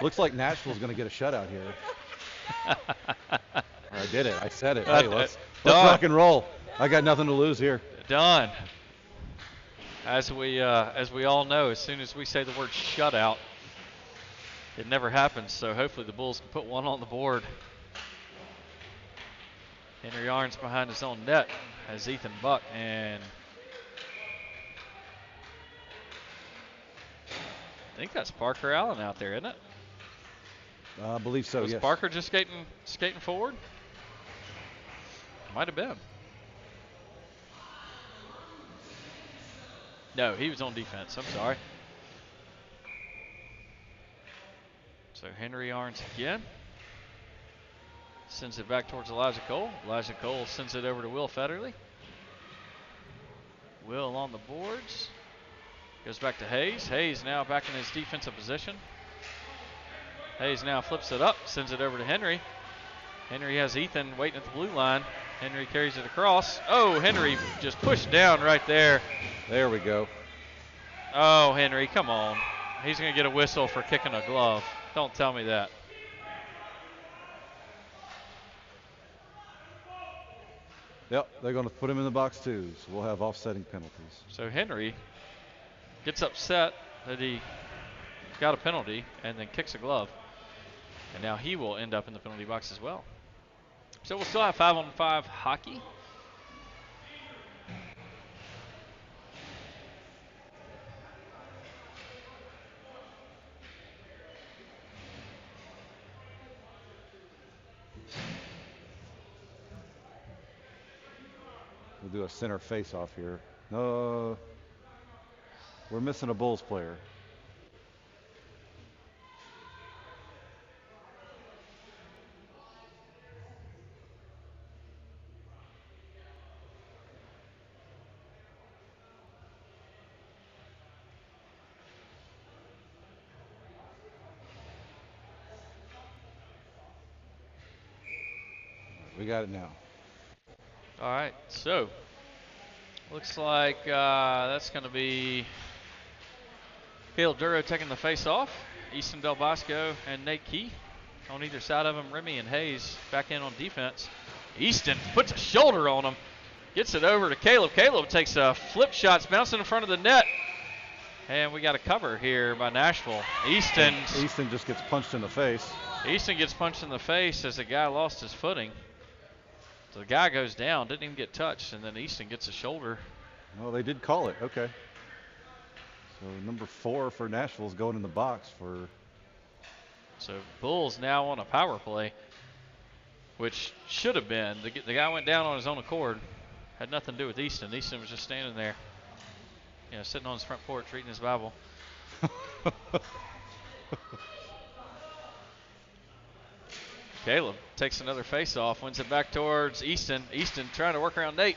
looks like Nashville's going to get a shutout here. I did it. I said it. Hey, let's rock and roll. I got nothing to lose here. Done. As we all know, as soon as we say the word shutout, it never happens. So hopefully the Bulls can put one on the board. Henry Arns behind his own net has Ethan Buck, and I think that's Parker Allen out there, isn't it? I believe so, Was yes. Parker just skating forward? Might have been. No, he was on defense. I'm sorry. So Henry Arns again. Sends it back towards Elijah Cole. Elijah Cole sends it over to Will Federley. Will on the boards. Goes back to Hayes. Hayes now back in his defensive position. Hayes now flips it up, sends it over to Henry. Henry has Ethan waiting at the blue line. Henry carries it across. Oh, Henry just pushed down right there. There we go. Oh, Henry, come on. He's going to get a whistle for kicking a glove. Don't tell me that. Yep, they're going to put him in the box too, so we'll have offsetting penalties. So Henry gets upset that he got a penalty and then kicks a glove. And now he will end up in the penalty box as well. So we'll still have 5-on-5 hockey. We'll do a center face-off here. No, we're missing a Bulls player. We got it now. All right, so looks like that's going to be Caleb Duro taking the face off. Easton Del Bosco and Nate Key on either side of him. Remy and Hayes back in on defense. Easton puts a shoulder on him, gets it over to Caleb. Caleb takes a flip shot, it's bouncing in front of the net. And we got a cover here by Nashville. Easton just gets punched in the face. Easton gets punched in the face as the guy lost his footing. So the guy goes down, didn't even get touched, and then Easton gets a shoulder. Well, they did call it. Okay. So number 4 for Nashville is going in the box for. So Bulls now on a power play, which should have been. The guy went down on his own accord. Had nothing to do with Easton. Easton was just standing there, sitting on his front porch reading his Bible. Caleb takes another face-off, wins it back towards Easton. Easton trying to work around Nate.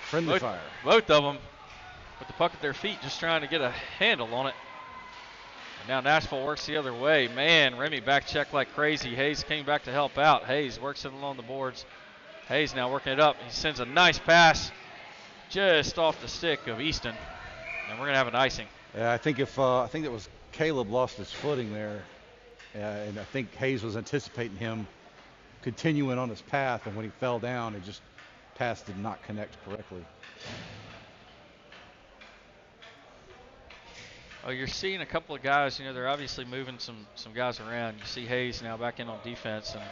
Friendly fire. Both of them with the puck at their feet, just trying to get a handle on it. And now Nashville works the other way. Man, Remy back check like crazy. Hayes came back to help out. Hayes works it along the boards. Hayes now working it up. He sends a nice pass just off the stick of Easton. And we're going to have an icing. Yeah, I think it was Caleb lost his footing there. And I think Hayes was anticipating him continuing on his path, and when he fell down, pass did not connect correctly. Oh, you're seeing a couple of guys, they're obviously moving some guys around. You see Hayes now back in on defense, and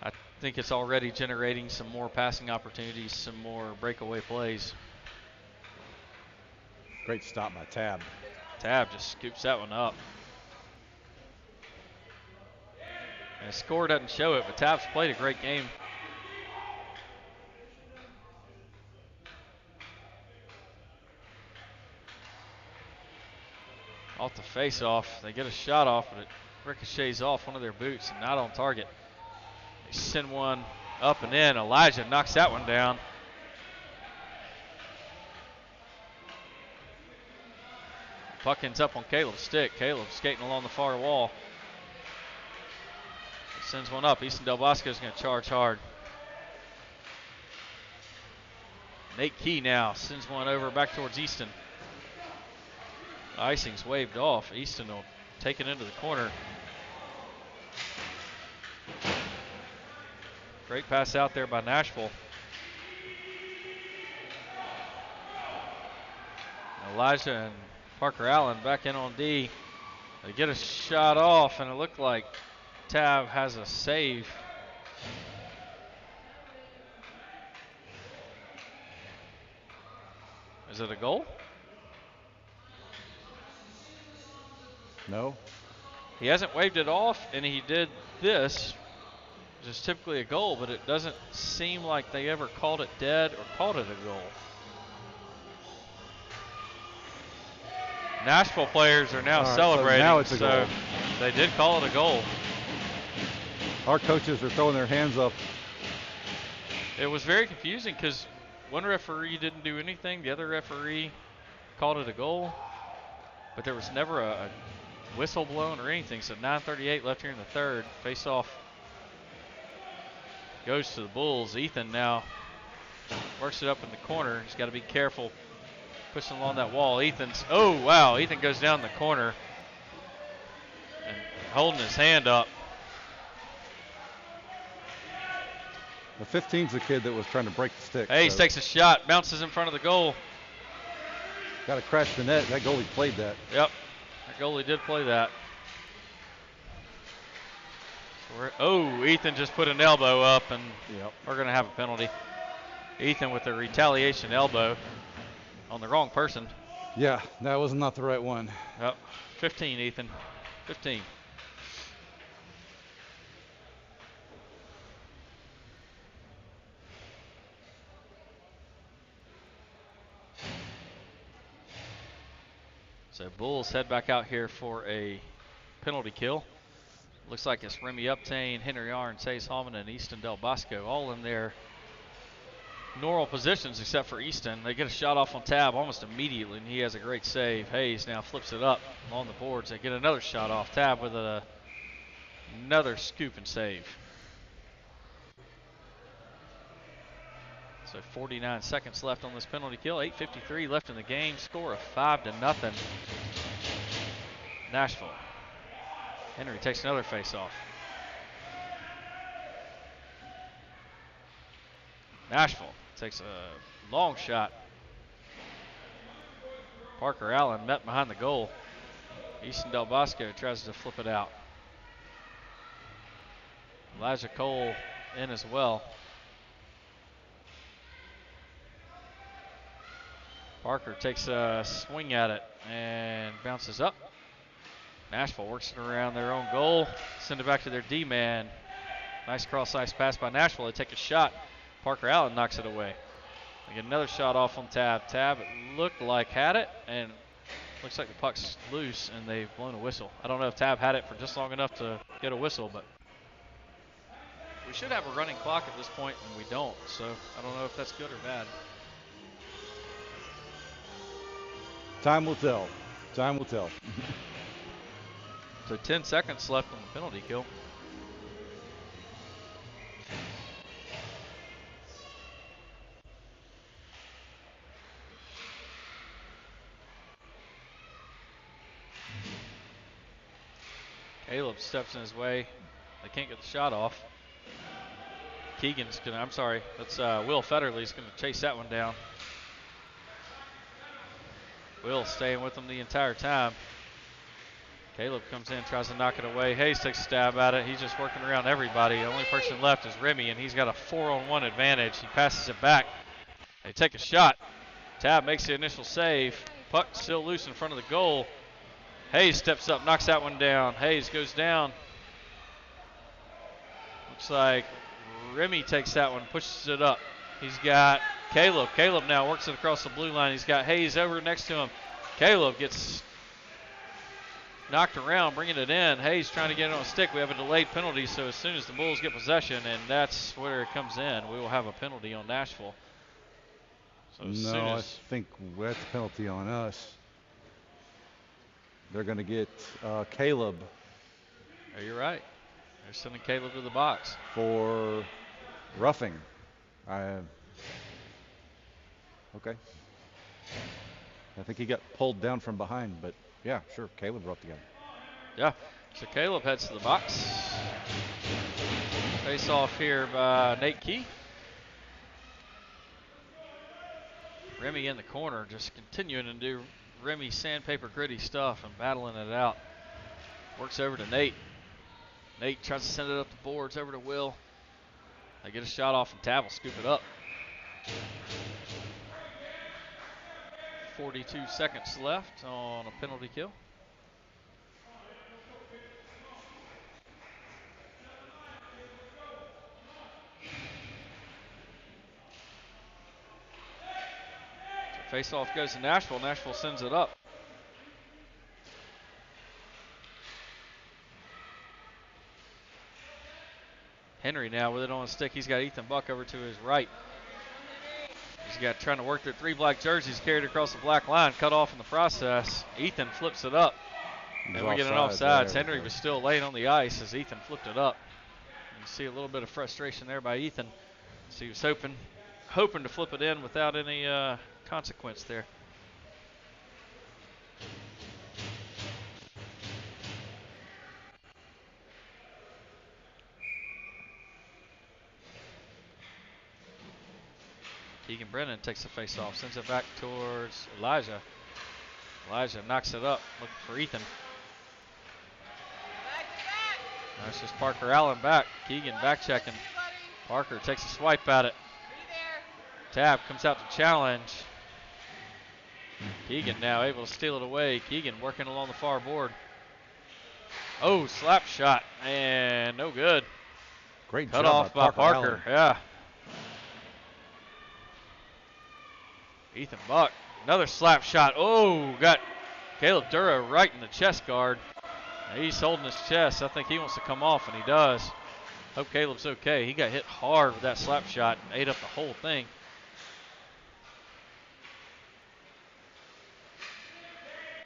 I think it's already generating some more passing opportunities, some more breakaway plays. Great stop by Tab. Tab just scoops that one up. And the score doesn't show it, but Tab's played a great game. Off the face-off, they get a shot off, but it ricochets off one of their boots and not on target. They send one up and in. Elijah knocks that one down. Puck ends up on Caleb's stick. Caleb skating along the far wall. Sends one up. Easton Del Bosco is going to charge hard. Nate Key now sends one over back towards Easton. Icing's waved off. Easton will take it into the corner. Great pass out there by Nashville. Elijah and Parker Allen back in on D. They get a shot off, and it looked like Tab has a save. Is it a goal? No. He hasn't waved it off, and he did this, which is typically a goal, but it doesn't seem like they ever called it dead or called it a goal. Nashville players are now celebrating, so now it's a goal. They did call it a goal. Our coaches are throwing their hands up. It was very confusing because one referee didn't do anything, the other referee called it a goal, but there was never a whistle blown or anything. So 9:38 left here in the third. Face off goes to the Bulls. Ethan now works it up in the corner. He's got to be careful pushing along that wall. Ethan goes down the corner and holding his hand up. The 15's the kid that was trying to break the stick. Hayes takes a shot, bounces in front of the goal. Got to crash the net. That goalie played that. Yep. Our goalie did play that. Ethan just put an elbow up, and we're going to have a penalty. Ethan with a retaliation elbow on the wrong person. Yeah, that was not the right one. Yep. 15, Ethan. 15. So Bulls head back out here for a penalty kill. Looks like it's Remy Uptain, Henry Arn, Sayes Hallman, and Easton Del Bosco all in their normal positions except for Easton. They get a shot off on Tab almost immediately, and he has a great save. Hayes now flips it up along the boards. They get another shot off. Tab with another scoop and save. So 49 seconds left on this penalty kill. 8:53 left in the game. Score of 5-0. Nashville. Henry takes another face-off. Nashville takes a long shot. Parker Allen met behind the goal. Easton Del Bosco tries to flip it out. Elijah Cole in as well. Parker takes a swing at it and bounces up. Nashville works it around their own goal. Send it back to their D-man. Nice cross-ice pass by Nashville. They take a shot. Parker Allen knocks it away. They get another shot off on Tab. Tab, it looked like had it, and looks like the puck's loose, and they've blown a whistle. I don't know if Tab had it for just long enough to get a whistle, but we should have a running clock at this point, and we don't. So I don't know if that's good or bad. Time will tell. Time will tell. So 10 seconds left on the penalty kill. Caleb steps in his way. They can't get the shot off. Keegan's gonna, I'm sorry, that's Will Federley's gonna chase that one down. Will staying with him the entire time. Caleb comes in, tries to knock it away. Hayes takes a stab at it. He's just working around everybody. The only person left is Remy, and he's got a 4-on-1 advantage. He passes it back. They take a shot. Tab makes the initial save. Puck still loose in front of the goal. Hayes steps up, knocks that one down. Hayes goes down. Looks like Remy takes that one, pushes it up. He's got Caleb. Caleb now works it across the blue line. He's got Hayes over next to him. Caleb gets knocked around, bringing it in. Hayes trying to get it on a stick. We have a delayed penalty, so as soon as the Bulls get possession, and that's where it comes in, we will have a penalty on Nashville. So I think that's a penalty on us. They're going to get Caleb. Oh, you're right. They're sending Caleb to the box. For roughing. Okay. I think he got pulled down from behind, but yeah, sure, Caleb roughed again. Yeah, so Caleb heads to the box. Face off here by Nate Key. Remy in the corner, just continuing to do Remy sandpaper gritty stuff and battling it out. Works over to Nate. Nate tries to send it up the boards over to Will. They get a shot off and Tab will scoop it up. 42 seconds left on a penalty kill. Face-off goes to Nashville. Nashville sends it up. Henry now with it on a stick. He's got Ethan Buck over to his right. He's got trying to work their 3 black jerseys carried across the black line, cut off in the process. Ethan flips it up, and we get an offsides. Henry was still laying on the ice as Ethan flipped it up. You see a little bit of frustration there by Ethan. So he was hoping to flip it in without any consequence there. Keegan Brennan takes the face off, sends it back towards Elijah. Elijah knocks it up, looking for Ethan. Back to back. That's just Parker Allen back. Keegan back checking. Parker takes a swipe at it. Be there. Tab comes out to challenge. Keegan now able to steal it away. Keegan working along the far board. Oh, slap shot, and no good. Great Cut job off by Parker. Allen. Yeah. Ethan Buck, another slap shot. Oh, got Caleb Dura right in the chest guard. He's holding his chest. I think he wants to come off, and he does. Hope Caleb's okay. He got hit hard with that slap shot and ate up the whole thing.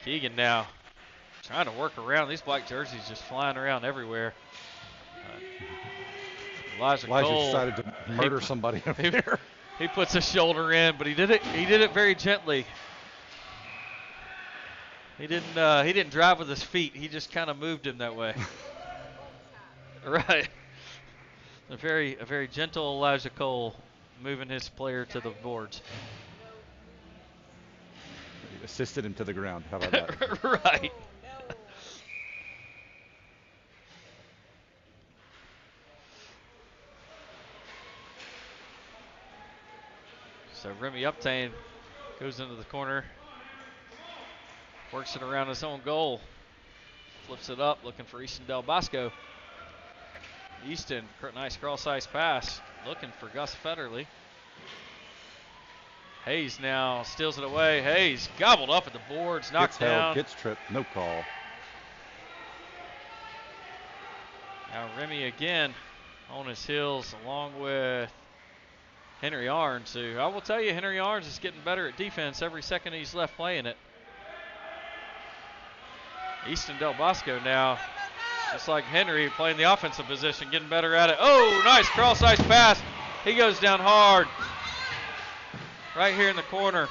Keegan now trying to work around. These black jerseys just flying around everywhere. Elijah Cole decided to murder somebody up there. He puts a shoulder in, but he did it very gently. He didn't drive with his feet. He just kind of moved him that way. Right. A very gentle Elijah Cole moving his player to the boards. Assisted him to the ground. How about that? Right. So Remy Uptain goes into the corner, works it around his own goal, flips it up, looking for Easton Del Bosco. Easton, nice cross-ice pass, looking for Gus Federley. Hayes now steals it away. Hayes gobbled up at the boards, knocked down. Gets tripped, no call. Now Remy again on his heels along with Henry Arns, who I will tell you, Henry Arns is getting better at defense every second he's left playing it. Easton Del Bosco now, just like Henry, playing the offensive position, getting better at it. Oh, nice cross-ice pass. He goes down hard. Right here in the corner.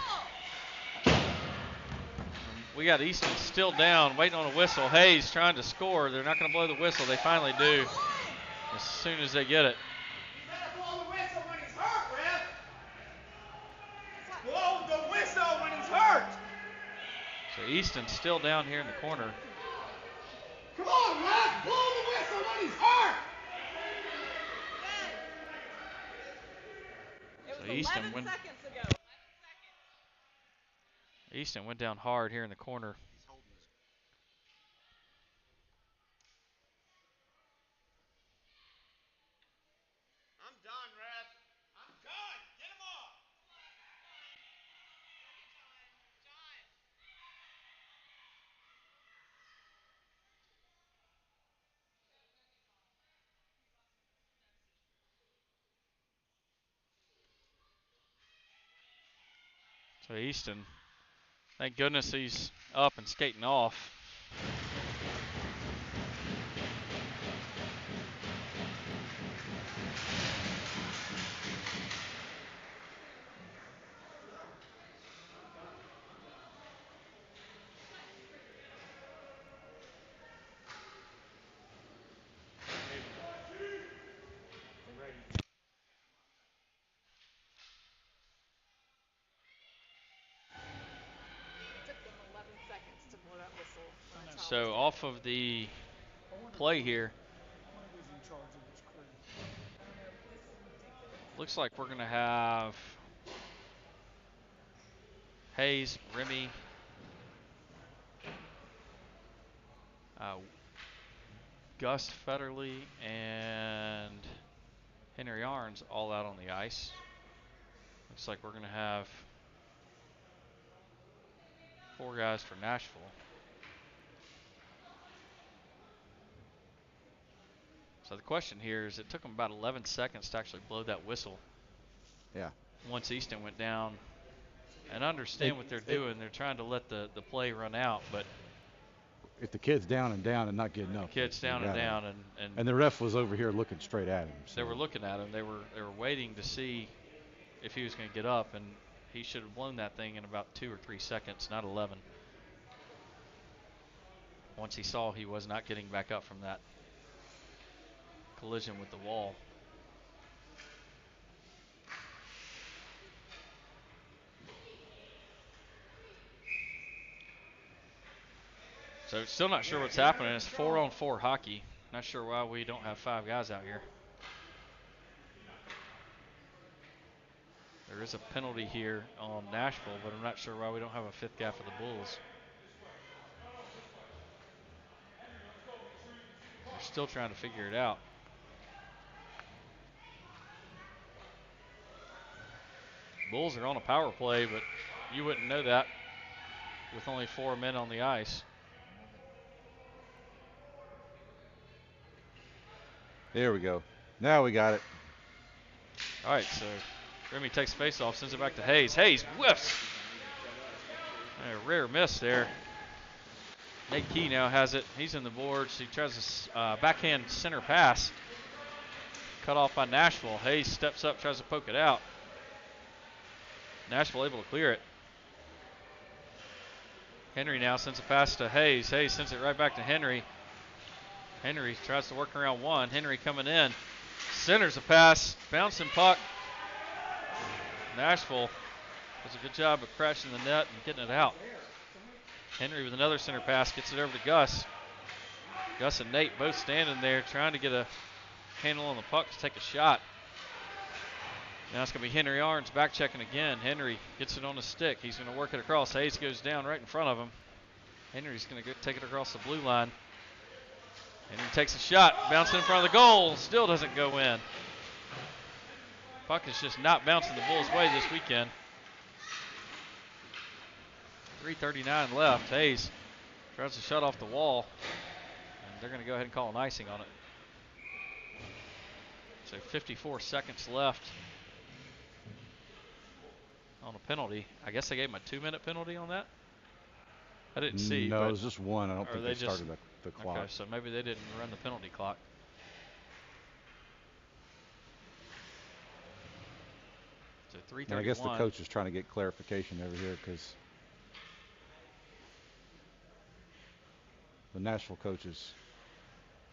We got Easton still down, waiting on a whistle. Hayes trying to score. They're not going to blow the whistle. They finally do as soon as they get it. Blow the whistle when he's hurt, Ref. Blow the whistle when he's hurt. So Easton's still down here in the corner. Come on, Ref. Blow the whistle when he's hurt. It was So Easton 11 went, seconds ago. Easton went down hard here in the corner. I'm done, Ref. I'm done. Get him off. So Easton, thank goodness he's up and skating off. So off of the play here, looks like we're going to have Hayes, Remy, Gus Federley, and Henry Arns all out on the ice. Looks like we're going to have 4 guys for Nashville. So the question here is, it took them about 11 seconds to actually blow that whistle. Yeah. Once Easton went down, and I understand what they're doing. They're trying to let the play run out, but if the kid's down and not getting up. The kid's down and down, and the ref was over here looking straight at him. So. They were looking at him. They were waiting to see if he was going to get up, and he should have blown that thing in about 2 or 3 seconds, not 11. Once he saw he was not getting back up from that collision with the wall. So still not sure what's happening. It's 4-on-4 hockey. Not sure why we don't have 5 guys out here. There is a penalty here on Nashville, but I'm not sure why we don't have a 5th guy for the Bulls. They're still trying to figure it out. Bulls are on a power play, but you wouldn't know that with only 4 men on the ice. There we go. Now we got it. All right, so Remy takes face off, sends it back to Hayes. Hayes whiffs. A rare miss there. Nate Key now has it. He's in the boards. He tries a backhand center pass. Cut off by Nashville. Hayes steps up, tries to poke it out. Nashville able to clear it. Henry now sends a pass to Hayes. Hayes sends it right back to Henry. Henry tries to work around one. Henry coming in. Centers a pass. Bouncing puck. Nashville does a good job of crashing the net and getting it out. Henry with another center pass gets it over to Gus. Gus and Nate both standing there trying to get a handle on the puck to take a shot. Now it's going to be Henry Arns back checking again. Henry gets it on the stick. He's going to work it across. Hayes goes down right in front of him. Henry's going to take it across the blue line. Henry takes a shot. Bouncing in front of the goal. Still doesn't go in. Puck is just not bouncing the Bulls' way this weekend. 3:39 left. Hayes tries to shut off the wall. And they're going to go ahead and call an icing on it. So 54 seconds left on a penalty. I guess they gave him a 2-minute penalty on that. I didn't see. No, it was just one. I don't think they just started the clock. Okay, so maybe they didn't run the penalty clock. So 3:31. I guess the coach is trying to get clarification over here because the Nashville coach is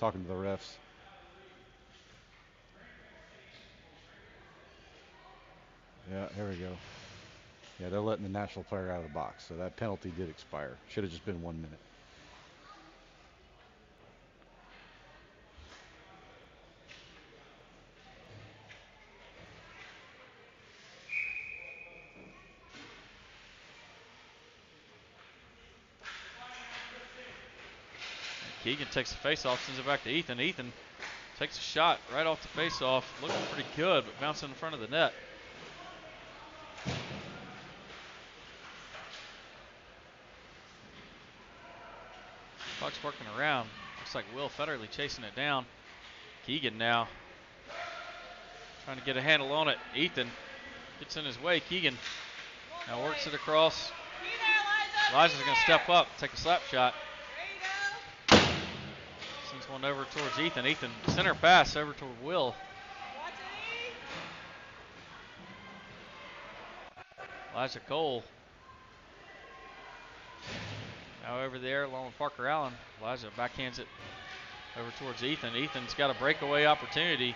talking to the refs. Yeah, here we go. Yeah, they're letting the Nashville player out of the box, so that penalty did expire. Should have just been 1 minute. Keegan takes the face-off, sends it back to Ethan. Ethan takes a shot right off the face-off. Looking pretty good, but bouncing in front of the net. Puck's working around. Looks like Will Federley chasing it down. Keegan now trying to get a handle on it. Ethan gets in his way. Keegan now works it across. Liza's going to step up, take a slap shot. Sends one over towards Ethan. Ethan, center pass over toward Will. Elijah Cole now over there along with Parker Allen. Elijah backhands it over towards Ethan. Ethan's got a breakaway opportunity.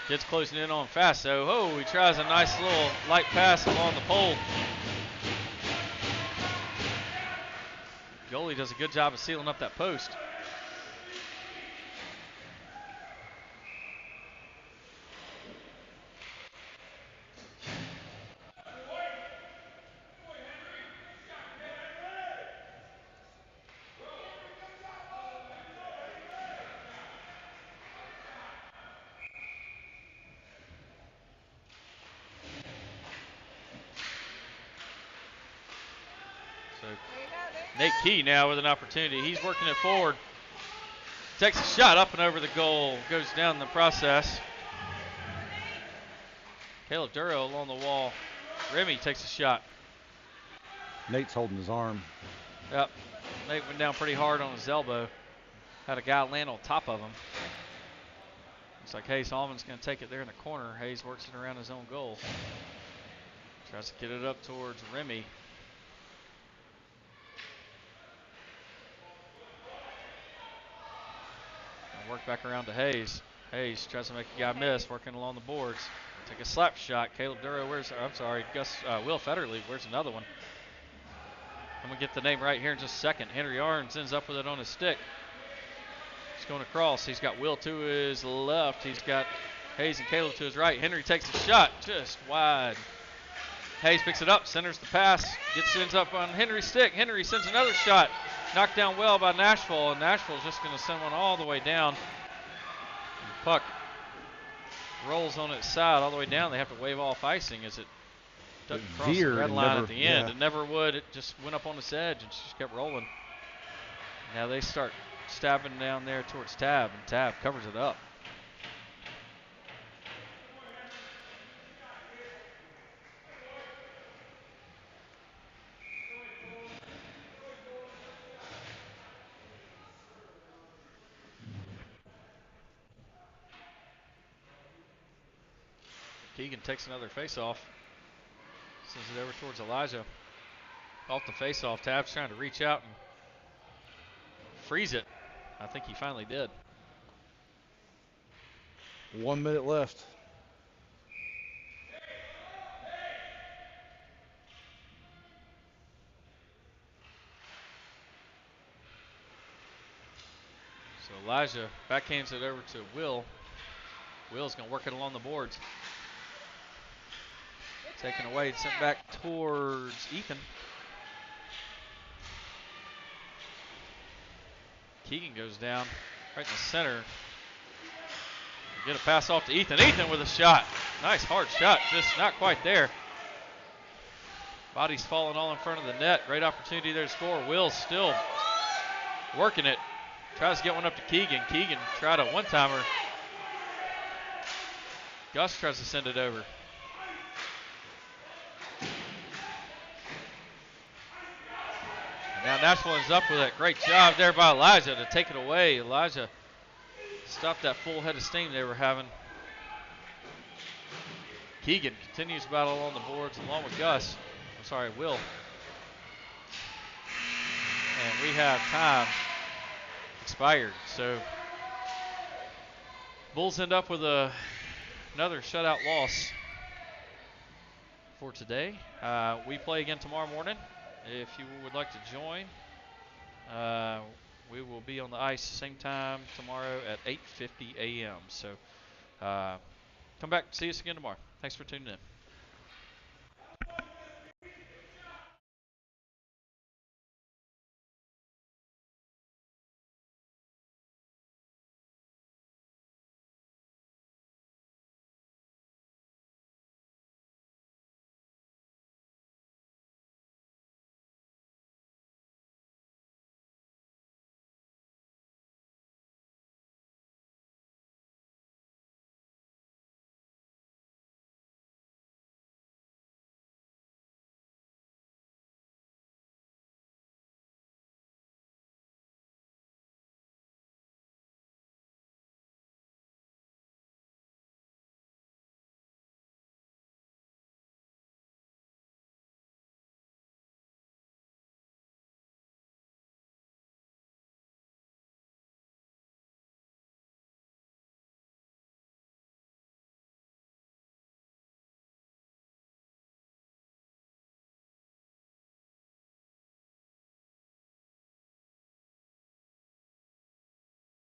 Gets closing in on fast. So, he tries a nice little light pass along the pole. Goalie does a good job of sealing up that post. Nate Key now with an opportunity. He's working it forward. Takes a shot up and over the goal. Goes down in the process. Caleb Duro along the wall. Remy takes a shot. Nate's holding his arm. Yep. Nate went down pretty hard on his elbow. Had a guy land on top of him. Looks like Hayes Allman's going to take it there in the corner. Hayes works it around his own goal. Tries to get it up towards Remy. Work back around to Hayes. Hayes tries to make a guy miss, working along the boards. Take a slap shot. Caleb Duro Will Federley, where's another one? I'm going to get the name right here in just a second. Henry Arns ends up with it on his stick. He's going across. He's got Will to his left. He's got Hayes and Caleb to his right. Henry takes a shot just wide. Hayes picks it up, centers the pass, ends up on Henry's stick. Henry sends another shot, knocked down well by Nashville, and Nashville's just going to send one all the way down. And the puck rolls on its side all the way down. They have to wave off icing as it doesn't cross the red line at the end. It never would. It just went up on its edge and just kept rolling. Now they start stabbing down there towards Tab, and Tab covers it up. Keegan takes another face-off. Sends it over towards Elijah. Off the face-off, Tab's trying to reach out and freeze it. I think he finally did. 1 minute left. So Elijah backhands it over to Will. Will's going to work it along the boards. Taken away, sent back towards Ethan. Keegan goes down right in the center. Get a pass off to Ethan. Ethan with a shot. Nice hard shot, just not quite there. Body's falling all in front of the net. Great opportunity there to score. Will's still working it. Tries to get one up to Keegan. Keegan tried a one-timer. Gus tries to send it over. And now Nashville ends up with it. Great job there by Elijah to take it away. Elijah stopped that full head of steam they were having. Keegan continues to battle on the boards along with Gus. I'm sorry, Will. And we have time expired. So Bulls end up with another shutout loss for today. We play again tomorrow morning. If you would like to join, we will be on the ice same time tomorrow at 8:50 a.m. So come back and see us again tomorrow. Thanks for tuning in.